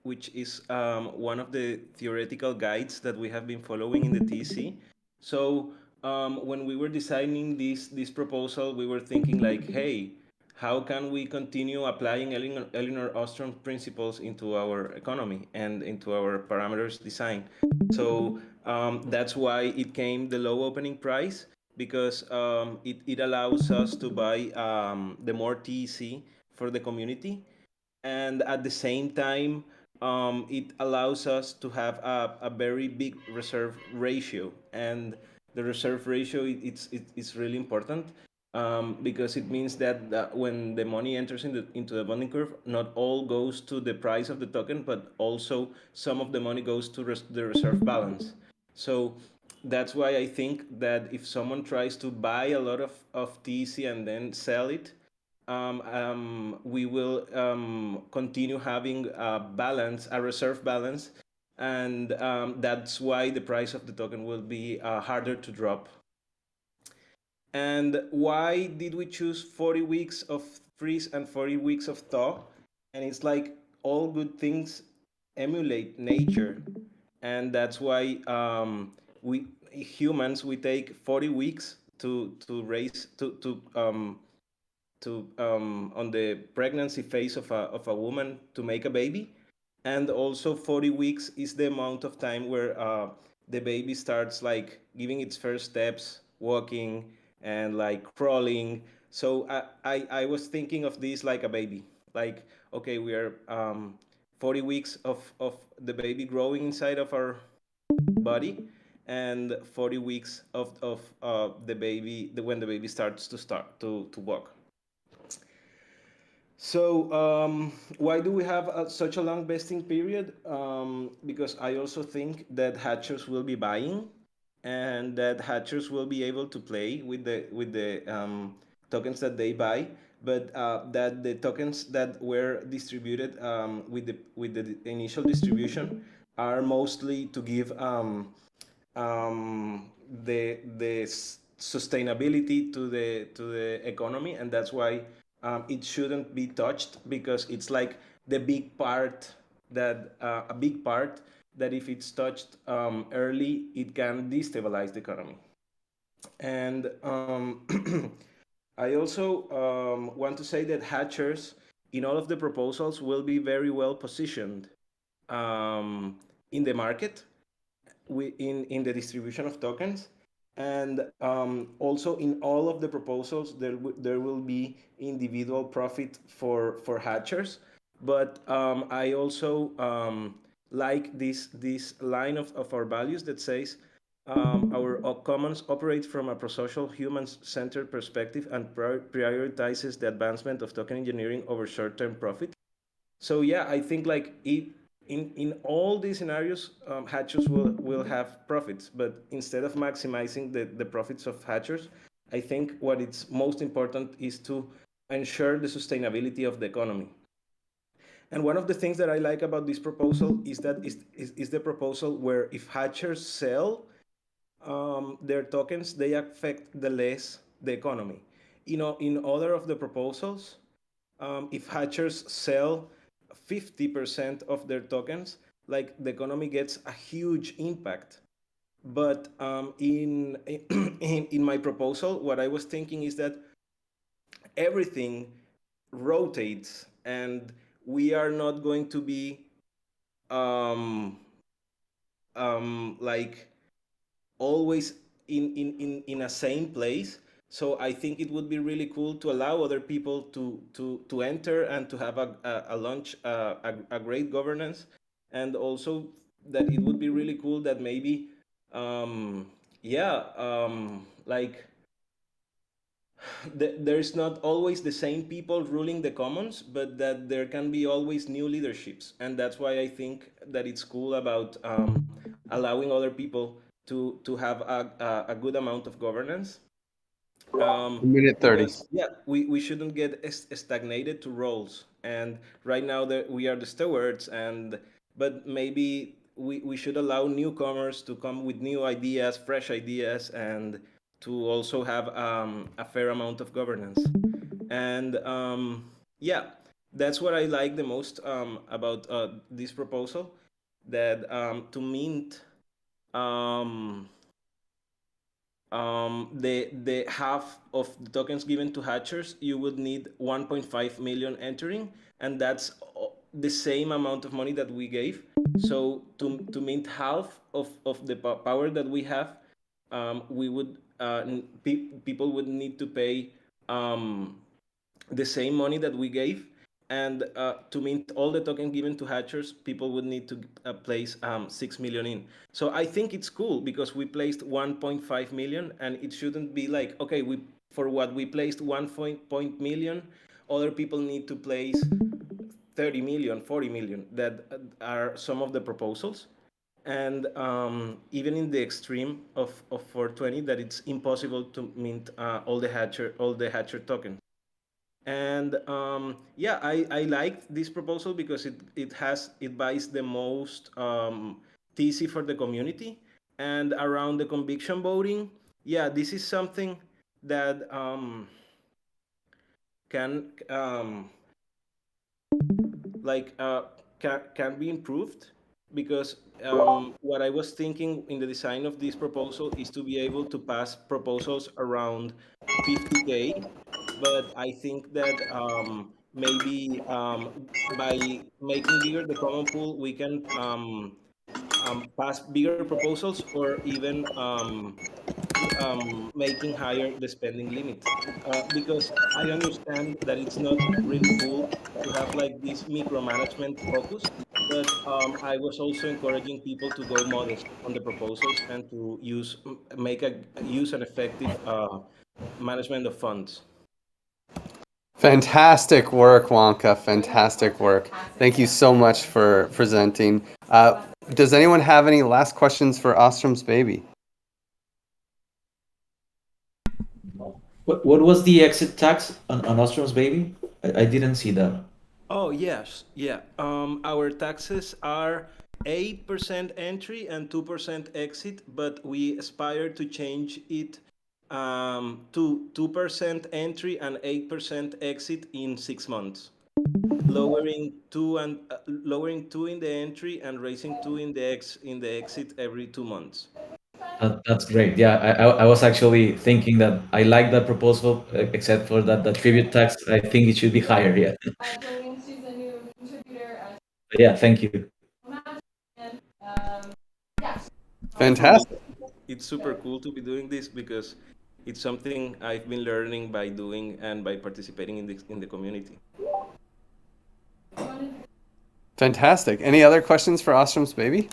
which is one of the theoretical guides that we have been following in the TC. So when we were designing this proposal, we were thinking like, hey, how can we continue applying Elinor Ostrom principles into our economy and into our parameters design? So that's why it came the low opening price, because it allows us to buy the more TEC for the community. And at the same time, it allows us to have a very big reserve ratio. And the reserve ratio, it's really important because it means that when the money enters into the bonding curve, not all goes to the price of the token, but also some of the money goes to the reserve balance. So that's why I think that if someone tries to buy a lot of TC and then sell it, we will continue having a reserve balance, and that's why the price of the token will be harder to drop. And why did we choose 40 weeks of freeze and 40 weeks of thaw? And it's like all good things emulate nature, and that's why we humans we take 40 weeks to raise to on the pregnancy phase of a woman to make a baby, and also 40 weeks is the amount of time where the baby starts like giving its first steps, walking and like crawling. So I was thinking of this like a baby, like, okay, we are 40 weeks of the baby growing inside of our body, and 40 weeks of the baby when the baby starts to walk. So why do we have such a long vesting period? Because I also think that hatchers will be buying, and that hatchers will be able to play with the tokens that they buy, but that the tokens that were distributed with the initial distribution are mostly to give the sustainability to the economy, and that's why it shouldn't be touched, because it's like the big part that a big part that if it's touched early, it can destabilize the economy. And I also want to say that hatchers in all of the proposals will be very well positioned in the market, in the distribution of tokens, and also in all of the proposals there will be individual profit for hatchers. But I also like this line of our values that says our commons operate from a prosocial human-centered perspective and prioritizes the advancement of token engineering over short-term profit. So yeah, I think like in all these scenarios, hatchers will have profits, but instead of maximizing the profits of hatchers, I think what it's most important is to ensure the sustainability of the economy. And one of the things that I like about this proposal is that is the proposal where if hatchers sell their tokens, they affect the less the economy. You know, in other of the proposals, if hatchers sell 50% of their tokens, like the economy gets a huge impact. But in my proposal, what I was thinking is that everything rotates, and we are not going to be um, like always in a same place. So I think it would be really cool to allow other people to enter and to have a launch a great governance, and also that it would be really cool that maybe yeah like there's not always the same people ruling the commons, but that there can be always new leaderships, and that's why I think that it's cool about allowing other people to have a good amount of governance. A minute 30. Because yeah, we shouldn't get stagnated to roles, and right now that we are the stewards, and but maybe we should allow newcomers to come with new ideas, fresh ideas, and to also have a fair amount of governance. And yeah, that's what I like the most about this proposal, that to mint um, the half of the tokens given to hatchers, you would need 1.5 million entering, and that's the same amount of money that we gave. So to mint half of the power that we have, we would people would need to pay the same money that we gave, and to mint all the token given to hatchers, people would need to place 6 million in. So I think it's cool because we placed 1.5 million, and it shouldn't be like, okay, we for what we placed 1 million, other people need to place 30 million, 40 million. That are some of the proposals. And even in the extreme of 420, that it's impossible to mint all the hatcher tokens. And yeah, I liked this proposal because it buys the most TC for the community. And around the conviction voting, yeah, this is something that can like can be improved, because what I was thinking in the design of this proposal is to be able to pass proposals around 50K, but I think that maybe by making bigger the common pool, we can pass bigger proposals, or even making higher the spending limit. Because I understand that it's not really cool to have like this micromanagement focus, but I was also encouraging people to go modest on the proposals and to use an effective management of funds. Fantastic work, Wonka. Fantastic work. Thank you so much for presenting. Does anyone have any last questions for Ostrom's baby? What was the exit tax on Ostrom's baby? I didn't see that. Oh, yes. Yeah. Our taxes are 8% entry and 2% exit, but we aspire to change it to 2% entry and 8% exit in 6 months, lowering 2 in the entry and raising 2 in the exit every 2 months. That's great. Yeah, I was actually thinking that I like that proposal, except for that the tribute tax. I think it should be higher. Yeah. Yeah. Thank you. For me, Fantastic. it's super cool to be doing this because it's something I've been learning by doing and by participating in the community. Fantastic. Any other questions for Ostrom's baby?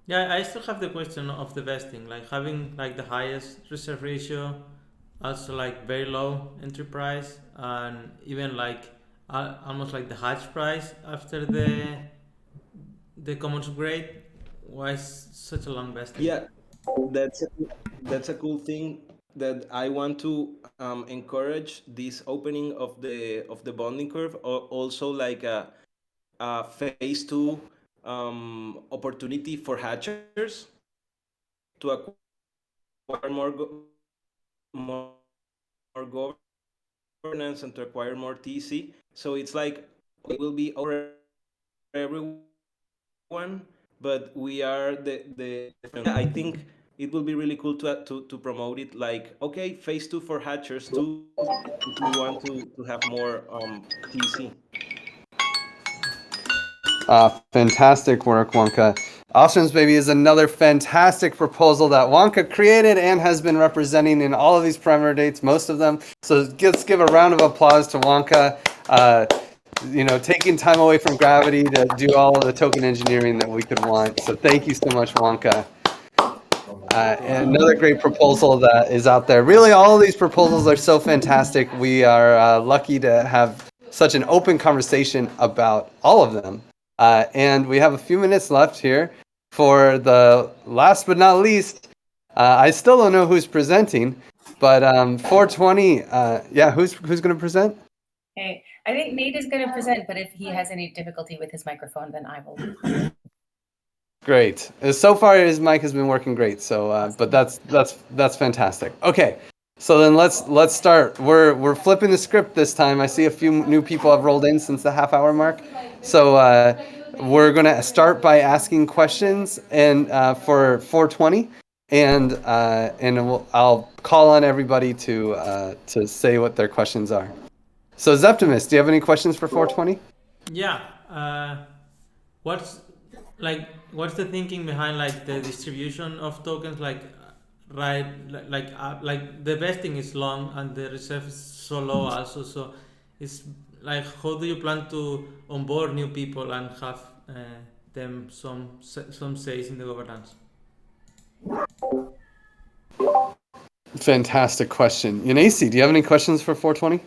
Yeah, I still have the question of the vesting, like having like the highest reserve ratio, also like very low entry price, and even like almost like the hatch price after the commons upgrade. Why is such a long vesting? Yeah, that's a, that's a cool thing that I want to encourage this opening of the bonding curve, or also like a phase two opportunity for hatchers to acquire more governance and to acquire more TC. So it's like it will be over everyone, but we are I think it will be really cool to promote it, like, okay, phase two for hatchers too, if we want to have more TC. Fantastic work, Wonka. Ostrom's Baby is another fantastic proposal that Wonka created and has been representing in all of these parameter dates, most of them. So let's give a round of applause to Wonka. Taking time away from gravity to do all of the token engineering that we could want. So thank you so much, Wonka. Another great proposal that is out there. Really, all of these proposals are so fantastic. We are lucky to have such an open conversation about all of them. And we have a few minutes left here for the last but not least. I still don't know who's presenting, but 420. Who's going to present? Okay, I think Nate is going to present, but if he has any difficulty with his microphone, then I will. Great. So far, his mic has been working great. So, but that's fantastic. Okay, so then let's start. We're flipping the script this time. I see a few new people have rolled in since the half-hour mark. So we're gonna start by asking questions and for 420, and I'll call on everybody to say what their questions are. So Zeptimus, do you have any questions for 420? Yeah. What's the thinking behind like the distribution of tokens? Like the vesting is long and the reserve is so low also. So it's like, how do you plan to onboard new people and have them some says in the governance? Fantastic question. Yanesi, do you have any questions for 420?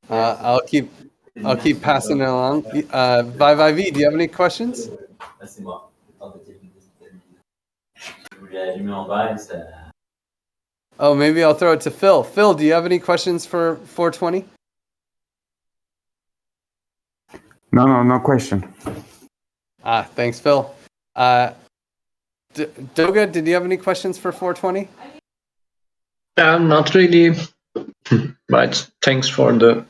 I'll keep passing it along. Vivi, do you have any questions? Oh, maybe I'll throw it to Phil. Phil, do you have any questions for 420? No question. Thanks, Phil. Doga, did you have any questions for 420? Not really, but thanks for the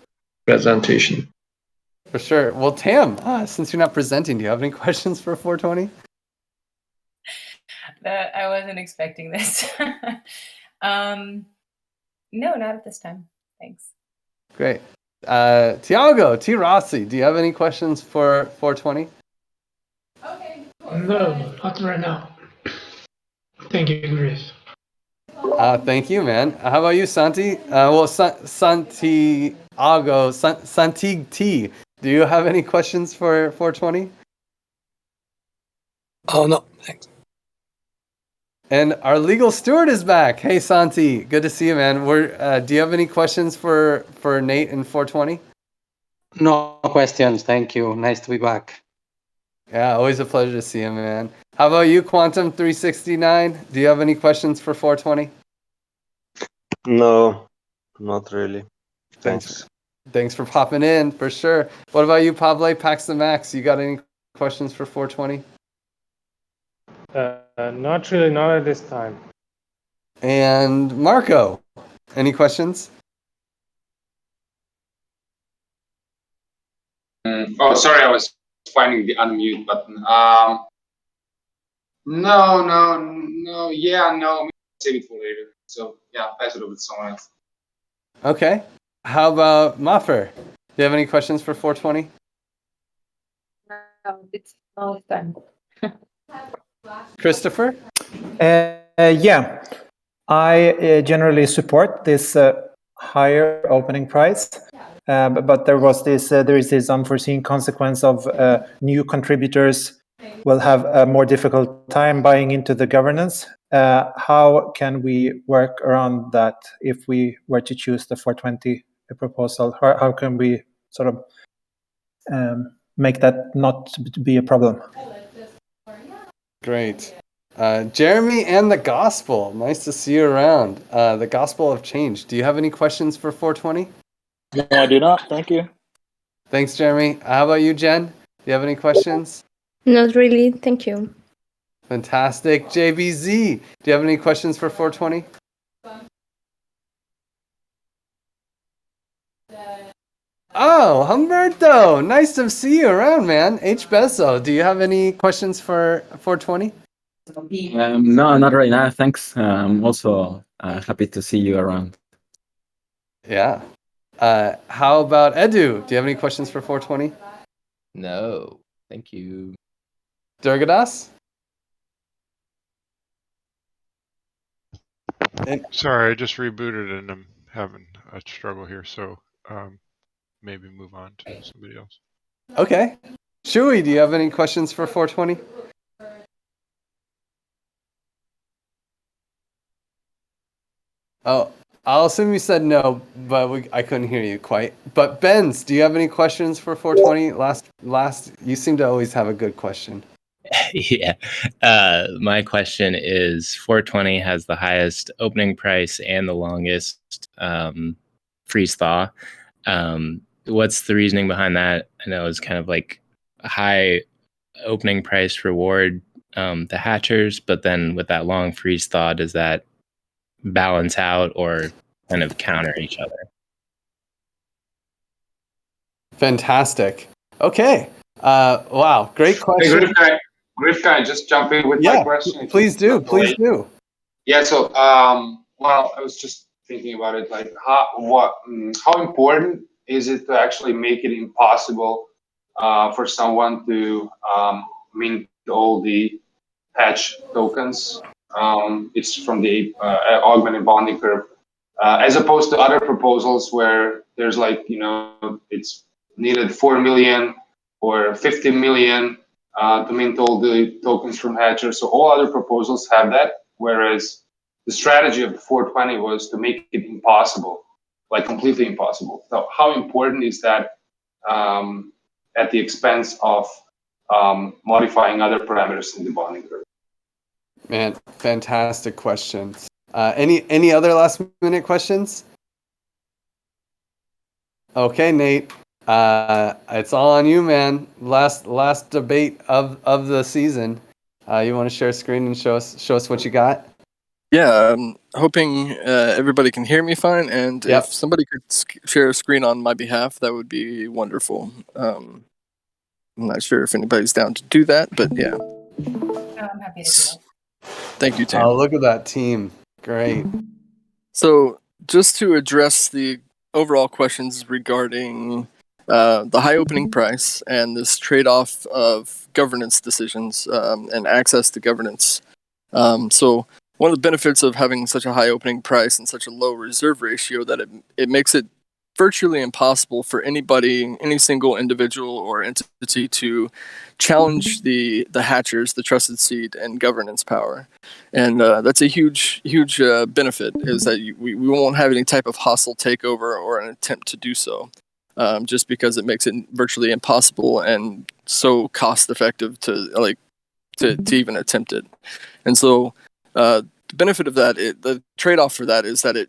presentation. For sure. Well, Tam, since you're not presenting, do you have any questions for 420? I wasn't expecting this. No, not at this time. Thanks. Great. Tiago, T. Rossi, do you have any questions for 420? No, not right now. Thank you, Chris. Thank you, man. How about you, Santi? Santi T. Do you have any questions for 420? Oh, no, thanks. And our legal steward is back. Hey, Santi, good to see you, man. Do you have any questions for Nate and 420? No questions. Thank you. Nice to be back. Yeah, always a pleasure to see you, man. How about you, Quantum 369? Do you have any questions for 420? No, not really. Thanks. Thanks for popping in, for sure. What about you, Pablo Pax the Max? You got any questions for 420? Not really, not at this time. And Marco, any questions? Sorry, I was finding the unmute button. No. Save it for later. So yeah, pass it over to someone else. Okay. How about Maffer? Do you have any questions for 420? No, it's all time. Christopher? Yeah, I generally support this higher opening price, but there is this unforeseen consequence of new contributors will have a more difficult time buying into the governance. How can we work around that if we were to choose the 420 proposal? How can we sort of make that not be a problem? Great. Jeremy and the Gospel. Nice to see you around. The Gospel of Change. Do you have any questions for 420? No, I do not. Thank you. Thanks, Jeremy. How about you, Jen? Do you have any questions? Not really. Thank you. Fantastic. JBZ, do you have any questions for 420? Oh, Humberto. Nice to see you around, man. H. Bezo, do you have any questions for 420? No, not right now. Thanks. I'm also happy to see you around. Yeah. How about Edu? Do you have any questions for 420? No, thank you. Durgadas? Sorry, I just rebooted and I'm having a struggle here, so maybe move on to somebody else. Okay. Shui, do you have any questions for 420? Oh, I'll assume you said no, but I couldn't hear you quite. But Benz, do you have any questions for 420? Last, you seem to always have a good question. Yeah. My question is 420 has the highest opening price and the longest freeze thaw. What's the reasoning behind that? I know it's kind of like a high opening price reward to hatchers, but then with that long freeze thaw, does that balance out or kind of counter each other? Fantastic. Okay. Wow. Great question. Hey, Griff, can I just jump in with my question? Please do. Please do. Yeah. So, well, I was just thinking about it. Like, how important is it to actually make it impossible for someone to mint all the patch tokens? It's from the augmented bonding curve, as opposed to other proposals where there's like, it's needed 4 million or 50 million to mint all the tokens from Hatcher. So all other proposals have that, whereas the strategy of the 420 was to make it impossible, like completely impossible. So how important is that at the expense of modifying other parameters in the bonding curve? Man, fantastic questions. Any other last minute questions? Okay, Nate. It's all on you, man. Last debate of the season. You want to share a screen and show us what you got? Yeah, I'm hoping everybody can hear me fine, and if somebody could share a screen on my behalf, that would be wonderful. I'm not sure if anybody's down to do that, but yeah. I'm happy to do that. Thank you, Tam. Oh, look at that team. Great. So, just to address the overall questions regarding the high opening price and this trade-off of governance decisions and access to governance. So, one of the benefits of having such a high opening price and such a low reserve ratio that it makes it virtually impossible for anybody, any single individual or entity to challenge the hatchers, the trusted seed, and governance power. And that's a huge benefit, is that we won't have any type of hostile takeover or an attempt to do so, just because it makes it virtually impossible and so cost effective to even attempt it. And so the benefit of that, the trade-off for that is that a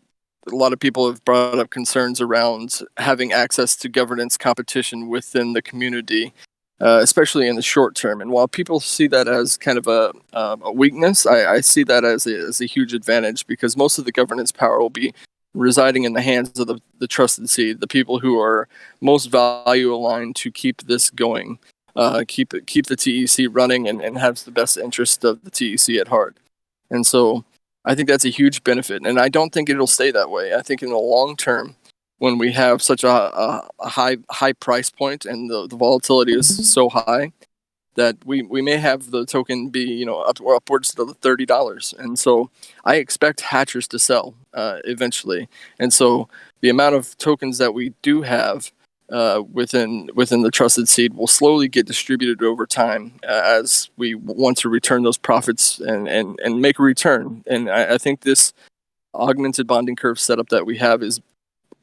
lot of people have brought up concerns around having access to governance competition within the community, especially in the short term. And while people see that as kind of a weakness, I see that as a huge advantage, because most of the governance power will be residing in the hands of the trusted seed, the people who are most value aligned to keep this going, keep the TEC running, and have the best interest of the TEC at heart. And so I think that's a huge benefit, and I don't think it'll stay that way. I think in the long term, when we have such a high price point and the volatility is so high, that we may have the token be upwards to $30, and so I expect hatchers to sell eventually, and so the amount of tokens that we do have within the trusted seed will slowly get distributed over time as we want to return those profits and make a return. And I think this augmented bonding curve setup that we have is,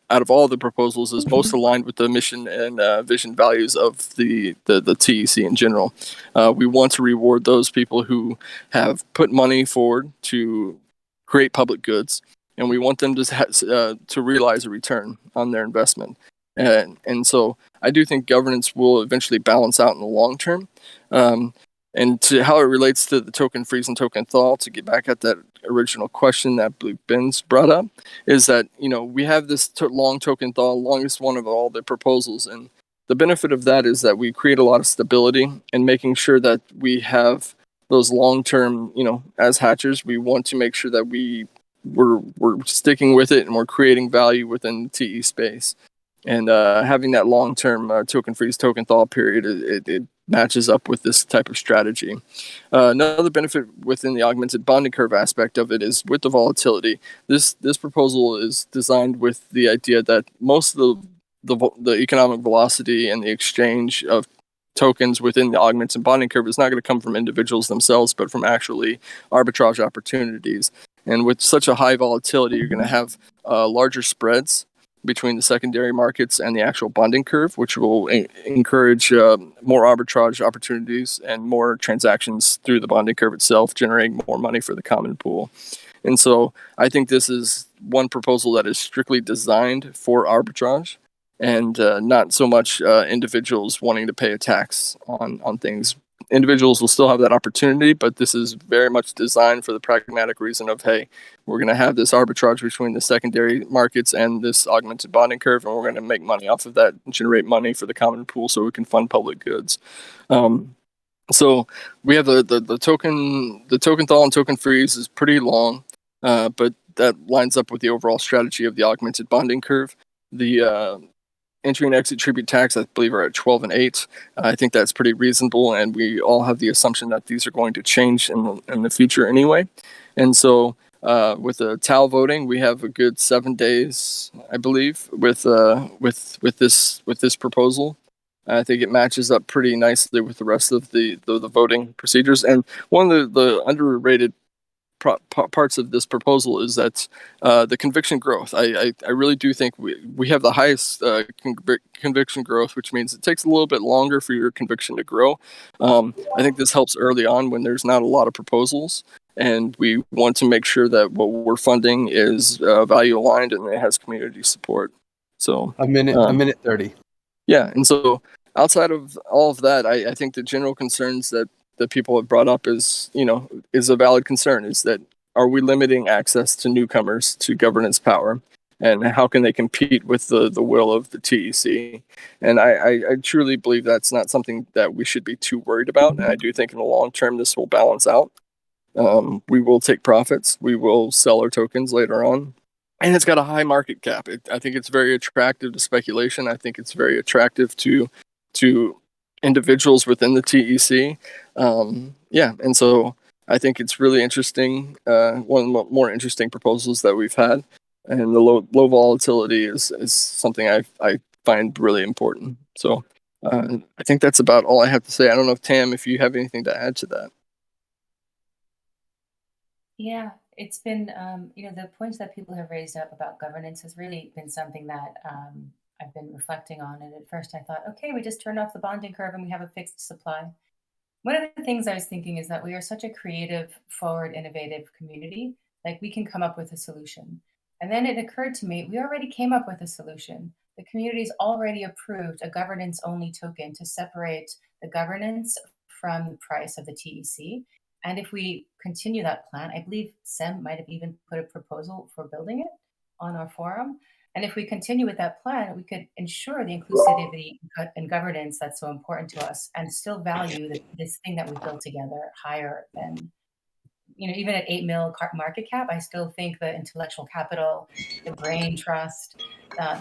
out of all the proposals, is most aligned with the mission and vision values of the TEC in general. We want to reward those people who have put money forward to create public goods, and we want them to realize a return on their investment. And so I do think governance will eventually balance out in the long term. And to how it relates to the token freeze and token thaw, to get back at that original question that Blue Ben's brought up, is that we have this long token thaw, longest one of all the proposals, and the benefit of that is that we create a lot of stability and making sure that we have those long term. As hatchers, we want to make sure that we have those long term stability and making sure that we we're sticking with it and we're creating value within the TE space. And having that long-term token freeze, token thaw period, it matches up with this type of strategy. Another benefit within the augmented bonding curve aspect of it is with the volatility. This proposal is designed with the idea that most of the economic velocity and the exchange of tokens within the augmented bonding curve is not going to come from individuals themselves, but from actually arbitrage opportunities. And with such a high volatility, you're going to have larger spreads between the secondary markets and the actual bonding curve, which will encourage more arbitrage opportunities and more transactions through the bonding curve itself, generating more money for the common pool. And so I think this is one proposal that is strictly designed for arbitrage and not so much individuals wanting to pay a tax on things. Individuals will still have that opportunity, but this is very much designed for the pragmatic reason of, hey, we're going to have this arbitrage between the secondary markets and this augmented bonding curve, and we're going to make money off of that and generate money for the common pool so we can fund public goods. So we have the token thaw and token freeze is pretty long, but that lines up with the overall strategy of the augmented bonding curve. The entry and exit tribute tax, I believe, are at 12 and 8. I think that's pretty reasonable, and we all have the assumption that these are going to change in the future anyway. And so with the TAL voting, we have a good 7 days, I believe, with this proposal. I think it matches up pretty nicely with the rest of the voting procedures. And one of the underrated parts of this proposal is that the conviction growth. I really do think we have the highest conviction growth, which means it takes a little bit longer for your conviction to grow. I think this helps early on when there's not a lot of proposals, and we want to make sure that what we're funding is value aligned and it has community support. So a minute 30. Yeah, and so outside of all of that, I think the general concerns that people have brought up is a valid concern, is that are we limiting access to newcomers to governance power, and how can they compete with the will of the TEC? And I truly believe that's not something that we should be too worried about, and I do think in the long term this will balance out. We will take profits, we will sell our tokens later on, and it's got a high market cap. I think it's very attractive to speculation. I think it's very attractive to individuals within the TEC. And so I think it's really interesting. One of the more interesting proposals that we've had, and the low volatility is something I find really important. So I think that's about all I have to say. I don't know if Tam, if you have anything to add to that. Yeah, it's been, the points that people have raised up about governance has really been something that I've been reflecting on. And at first I thought, okay, we just turned off the bonding curve and we have a fixed supply. One of the things I was thinking is that we are such a creative, forward, innovative community, like we can come up with a solution. And then it occurred to me, we already came up with a solution. The community's already approved a governance-only token to separate the governance from the price of the TEC. And if we continue that plan, I believe Sem might have even put a proposal for building it on our forum. And if we continue with that plan, we could ensure the inclusivity and governance that's so important to us, and still value this thing that we've built together higher than, even at 8 mil market cap, I still think the intellectual capital, the brain trust,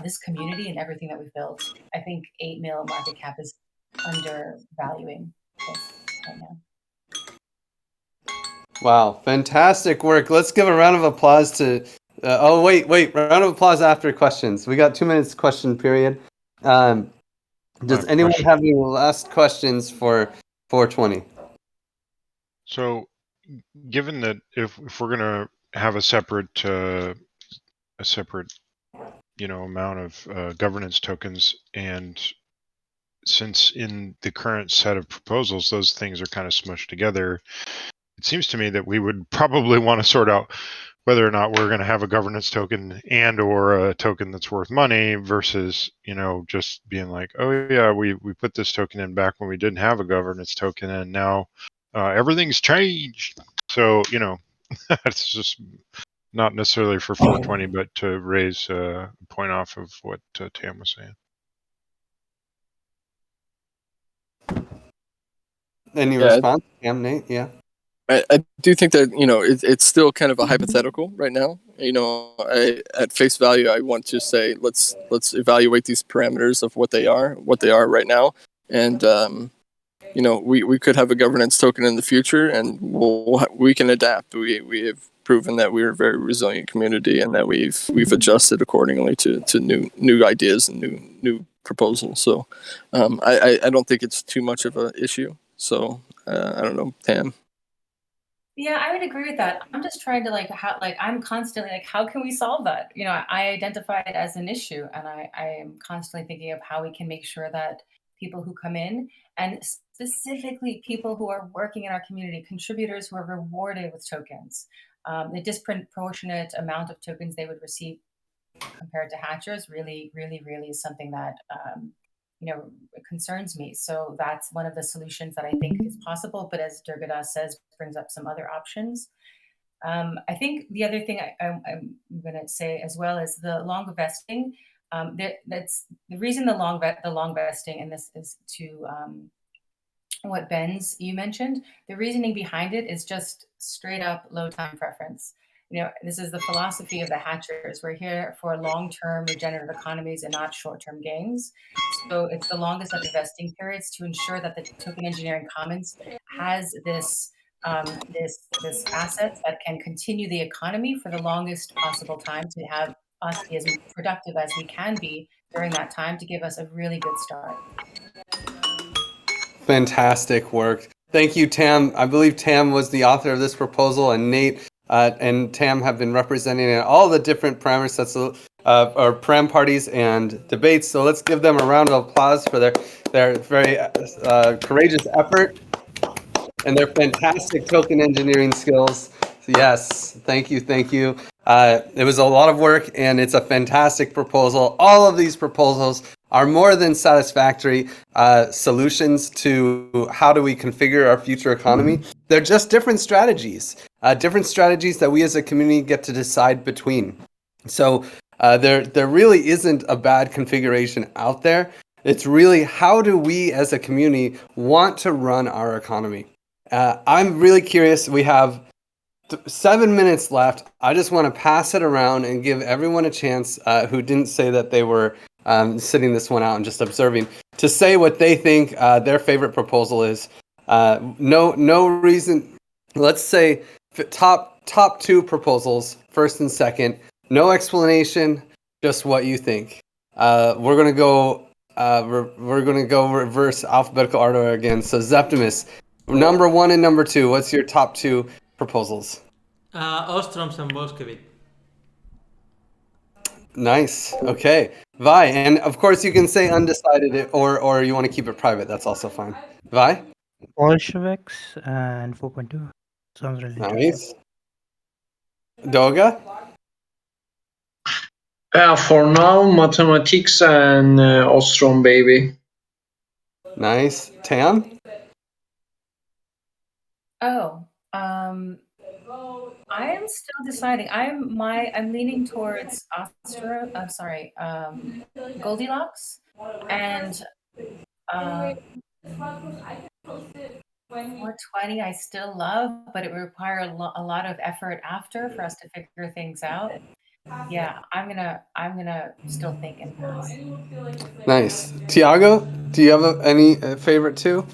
this community and everything that we've built, I think 8 mil market cap is undervaluing this right now. Wow, fantastic work. Let's give a round of applause to wait, round of applause after questions. We got 2 minutes question period. Does anyone have any last questions for 420? So, given that if we're going to have a separate amount of governance tokens, and since in the current set of proposals those things are kind of smushed together, it seems to me that we would probably want to sort out whether or not we're going to have a governance token and or a token that's worth money versus, just being like, oh yeah, we put this token in back when we didn't have a governance token, and now everything's changed. So, it's just not necessarily for 420, but to raise a point off of what Tam was saying. Any response, Tam, Nate? Yeah. I do think that it's still kind of a hypothetical right now. At face value, I want to say let's evaluate these parameters of what they are right now, and we could have a governance token in the future, and we can adapt. We have proven that we're a very resilient community, and that we've adjusted accordingly to new ideas and new proposals. So I don't think it's too much of an issue. So I don't know, Tam. Yeah, I would agree with that. I'm just trying to I'm constantly how can we solve that? I identify it as an issue, and I am constantly thinking of how we can make sure that people who come in, and specifically people who are working in our community, contributors who are rewarded with tokens, the disproportionate amount of tokens they would receive compared to hatchers really, really, really is something that concerns me. So that's one of the solutions that I think is possible. But as Durgadas says, brings up some other options. I think the other thing I'm going to say as well is the long vesting. That's the reason the long vesting, and this is to what Ben's you mentioned. The reasoning behind it is just straight up low time preference. This is the philosophy of the hatchers. We're here for long-term regenerative economies and not short-term gains. So it's the longest of the vesting periods to ensure that the token engineering commons has this asset that can continue the economy for the longest possible time, to have us be as productive as we can be during that time, to give us a really good start. Fantastic work. Thank you, Tam. I believe Tam was the author of this proposal, and Nate and Tam have been representing all the different Param sets or Param parties and debates. So let's give them a round of applause for their very courageous effort and their fantastic token engineering skills. So yes, thank you. It was a lot of work, and it's a fantastic proposal. All of these proposals are more than satisfactory solutions to how do we configure our future economy. They're just different strategies that we as a community get to decide between. So there really isn't a bad configuration out there. It's really, how do we as a community want to run our economy? I'm really curious. We have 7 minutes left. I just want to pass it around and give everyone a chance who didn't say that they were sitting this one out and just observing, to say what they think their favorite proposal is. No reason. Let's say top two proposals, first and second. No explanation, just what you think. We're gonna go reverse alphabetical order again. So Zeptimus, number one and number two. What's your top two proposals? Ostroms and Boskevik. Nice. Okay. Vi, and of course you can say undecided, or you want to keep it private. That's also fine. Vi? Bolsheviks and 4.2. Sounds really Nice. Doga? For now, mathematics and Ostrom, baby. Nice. Tam? Oh, I am still deciding. I'm leaning towards Goldilocks, and 420 I still love, but it would require a lot of effort after for us to figure things out. Yeah, I'm gonna still think and pass. Nice. Tiago, do you have any favorite two?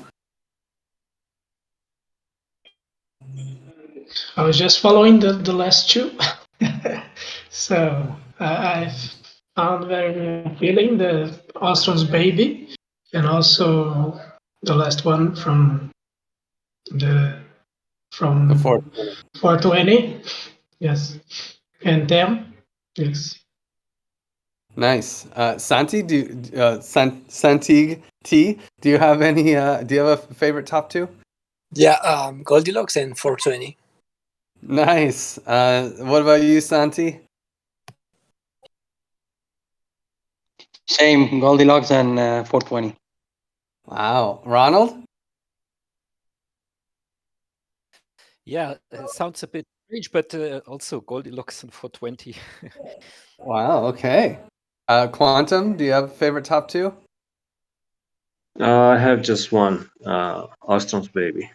I was just following the last two. So I found very appealing the Ostrom's baby, and also the last one from the 420. Yes, and them. Yes. Nice. Santi, Santig T, do you have any? Do you have a favorite top two? Yeah, Goldilocks and 420. Nice. What about you, Santi? Same, Goldilocks and 420. Wow. Ronald? Yeah, it sounds a bit strange, but also Goldilocks and 420. Wow. Okay. Quantum, do you have a favorite top two? I have just one, Ostrom's baby.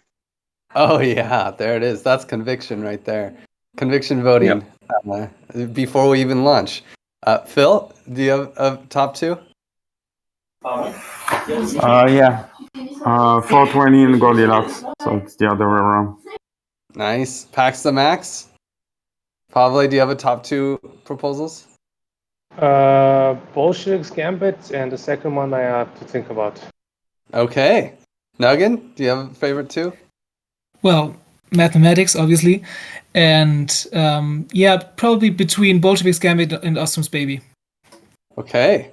Oh yeah, there it is. That's conviction right there. Conviction voting before we even launch. Phil, do you have a top two? Yeah. 420 and Goldilocks. So it's the other way around. Nice. Pax the Max. Pavle, do you have a top two proposals? Bolsheviks Gambit, and the second one I have to think about. Okay. Nugget, do you have a favorite two? Well, mathematics, obviously, and yeah, probably between Bolsheviks Gambit and Ostrom's Baby. Okay.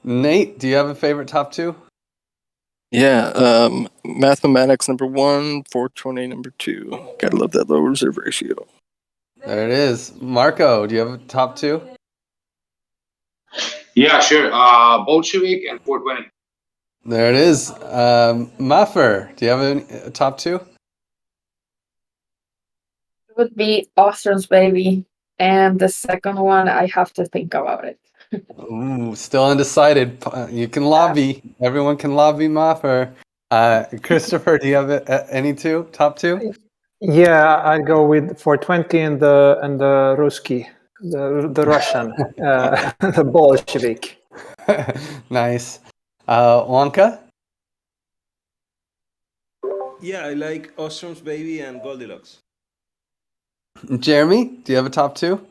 Nate, do you have a favorite top two? Yeah, mathematics number 1, 420 number 2. Gotta love that low reserve ratio. There it is. Marco, do you have a top two? Yeah, sure. Bolshevik and 420. There it is. Muffer, do you have a top two? It would be Ostrom's Baby. And the second one, I have to think about it. Ooh, still undecided. You can lobby. Everyone can lobby Muffer. Christopher, do you have any two? Top two? Yeah, I'd go with 420 and the Ruski, the Russian, the Bolshevik. Nice. Wonka? Yeah, I like Ostrom's Baby and Goldilocks. Jeremy, do you have a top two?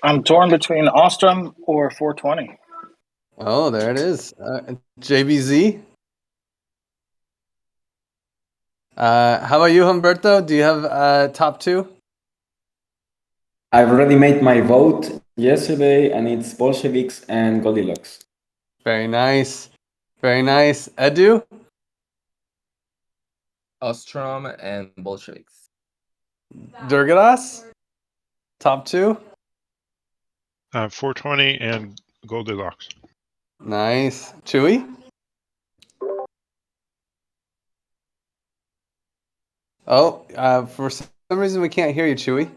I'm torn between Ostrom or 420. Oh, there it is. JBZ? How about you, Humberto? Do you have top two? I've already made my vote yesterday, and it's Bolsheviks and Goldilocks. Very nice. Very nice. Edu? Ostrom and Bolsheviks. Durgadas? Top two? 420 and Goldilocks. Nice. Chewy? Oh, for some reason we can't hear you, Chewy.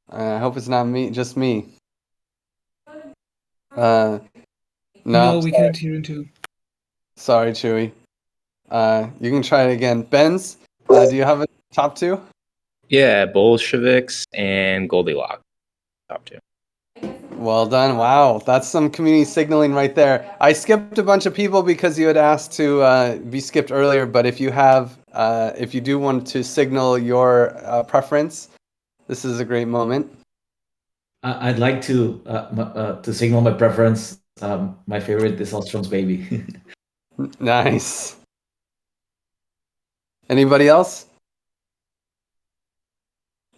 I hope it's not me, just me. No, we can't hear him too. Sorry, Chewy. You can try it again. Benz, do you have a top two? Yeah, Bolsheviks and Goldilocks. Top two. Well done. Wow, that's some community signaling right there. I skipped a bunch of people because you had asked to be skipped earlier. But if you have, if you do want to signal your preference, this is a great moment. I'd like to signal my preference. My favorite is Ostrom's Baby. Nice. Anybody else?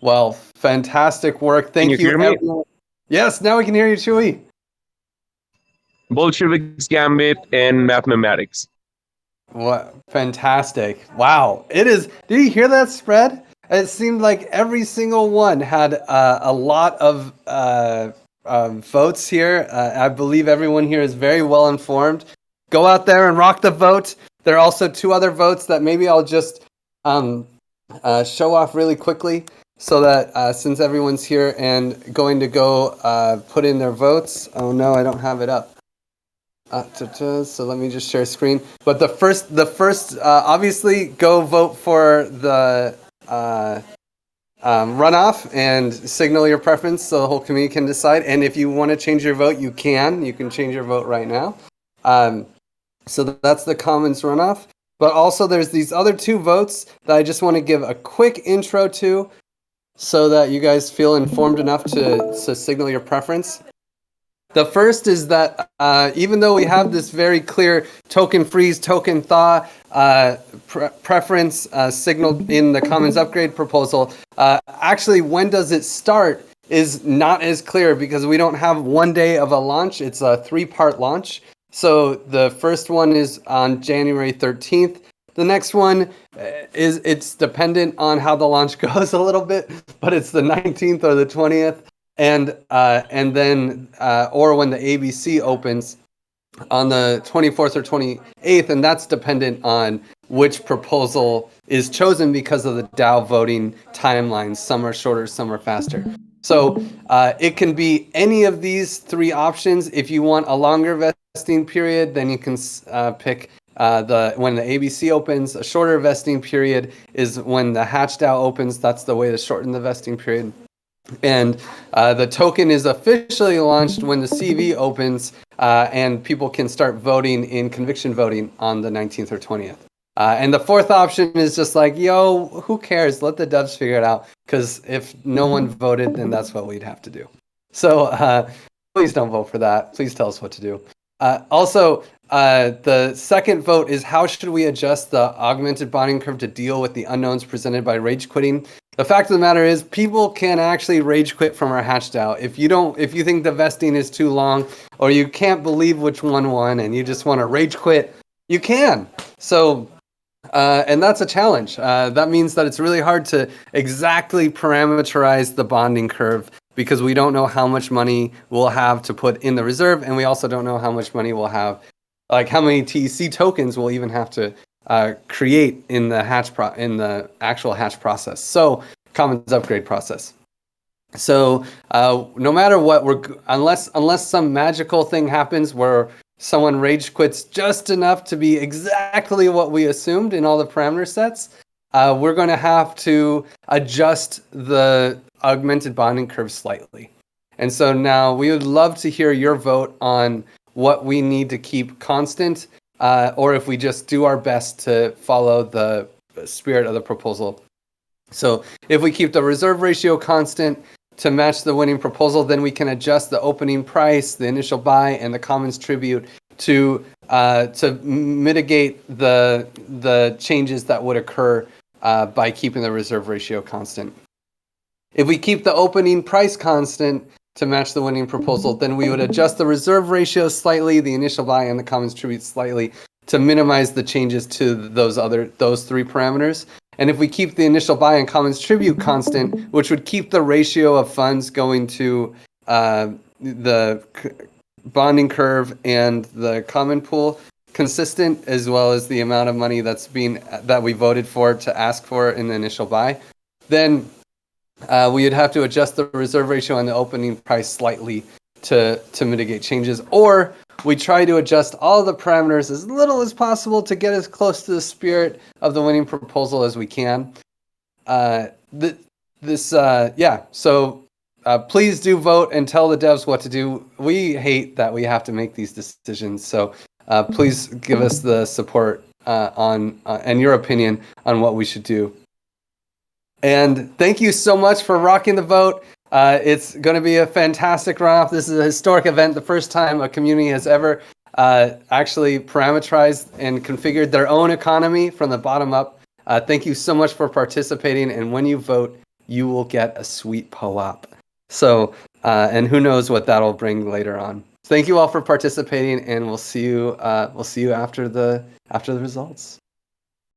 Well, fantastic work. Thank Can you hear me? everyone. Yes, now we can hear you, Chewy. Bolsheviks Gambit and mathematics. What fantastic. Wow. It is. Did you hear that spread? It seemed like every single one had a lot of votes here. I believe everyone here is very well informed. Go out there and rock the vote. There are also two other votes that maybe I'll just show off really quickly so that since everyone's here and going to go put in their votes. Oh no, I don't have it up. So let me just share screen. But the first, obviously, go vote for the runoff and signal your preference so the whole community can decide. And if you want to change your vote, you can. You can change your vote right now. So that's the Commons runoff. But also there's these other two votes that I just want to give a quick intro to so that you guys feel informed enough to signal your preference. The first is that even though we have this very clear token freeze, token thaw preference signaled in the Commons upgrade proposal, actually when does it start is not as clear because we don't have one day of a launch. It's a 3-part launch. So the first one is on January 13th. The next one it's dependent on how the launch goes a little bit, but it's the 19th or the 20th. And then or when the ABC opens on the 24th or 28th, and that's dependent on which proposal is chosen because of the DAO voting timelines. Some are shorter, some are faster. So it can be any of these three options. If you want a longer vesting period, then you can pick when the ABC opens. A shorter vesting period is when the hatch DAO opens. That's the way to shorten the vesting period. And the token is officially launched when the CV opens, and people can start voting in conviction voting on the 19th or 20th. And the fourth option is just like, yo, who cares? Let the devs figure it out. Because if no one voted, then that's what we'd have to do. So please don't vote for that. Please tell us what to do. Also, the second vote is how should we adjust the augmented bonding curve to deal with the unknowns presented by rage quitting? The fact of the matter is people can actually rage quit from our hatch DAO. If you think the vesting is too long or you can't believe which one won and you just want to rage quit, you can. So and that's a challenge. That means that it's really hard to exactly parameterize the bonding curve because we don't know how much money we'll have to put in the reserve, and we also don't know how much money we'll have, like how many TEC tokens we'll even have to create in the actual hatch process. So commons upgrade process. So no matter what, unless some magical thing happens where someone rage quits just enough to be exactly what we assumed in all the parameter sets, we're going to have to adjust the augmented bonding curve slightly. And so now we would love to hear your vote on what we need to keep constant, or if we just do our best to follow the spirit of the proposal. So if we keep the reserve ratio constant to match the winning proposal, then we can adjust the opening price, the initial buy, and the commons tribute to mitigate the changes that would occur by keeping the reserve ratio constant. If we keep the opening price constant to match the winning proposal, then we would adjust the reserve ratio slightly, the initial buy, and the commons tribute slightly to minimize the changes to those three parameters. And if we keep the initial buy and commons tribute constant, which would keep the ratio of funds going to the bonding curve and the common pool consistent, as well as the amount of money that we voted for to ask for in the initial buy, then we would have to adjust the reserve ratio and the opening price slightly to mitigate changes, or we try to adjust all the parameters as little as possible to get as close to the spirit of the winning proposal as we can. So please do vote and tell the devs what to do. We hate that we have to make these decisions, so please give us the support and your opinion on what we should do. And thank you so much for rocking the vote. It's going to be a fantastic runoff. This is a historic event, the first time a community has ever actually parameterized and configured their own economy from the bottom up. Thank you so much for participating, and when you vote, you will get a sweet POAP. So, and who knows what that'll bring later on. Thank you all for participating, and we'll see you after the results.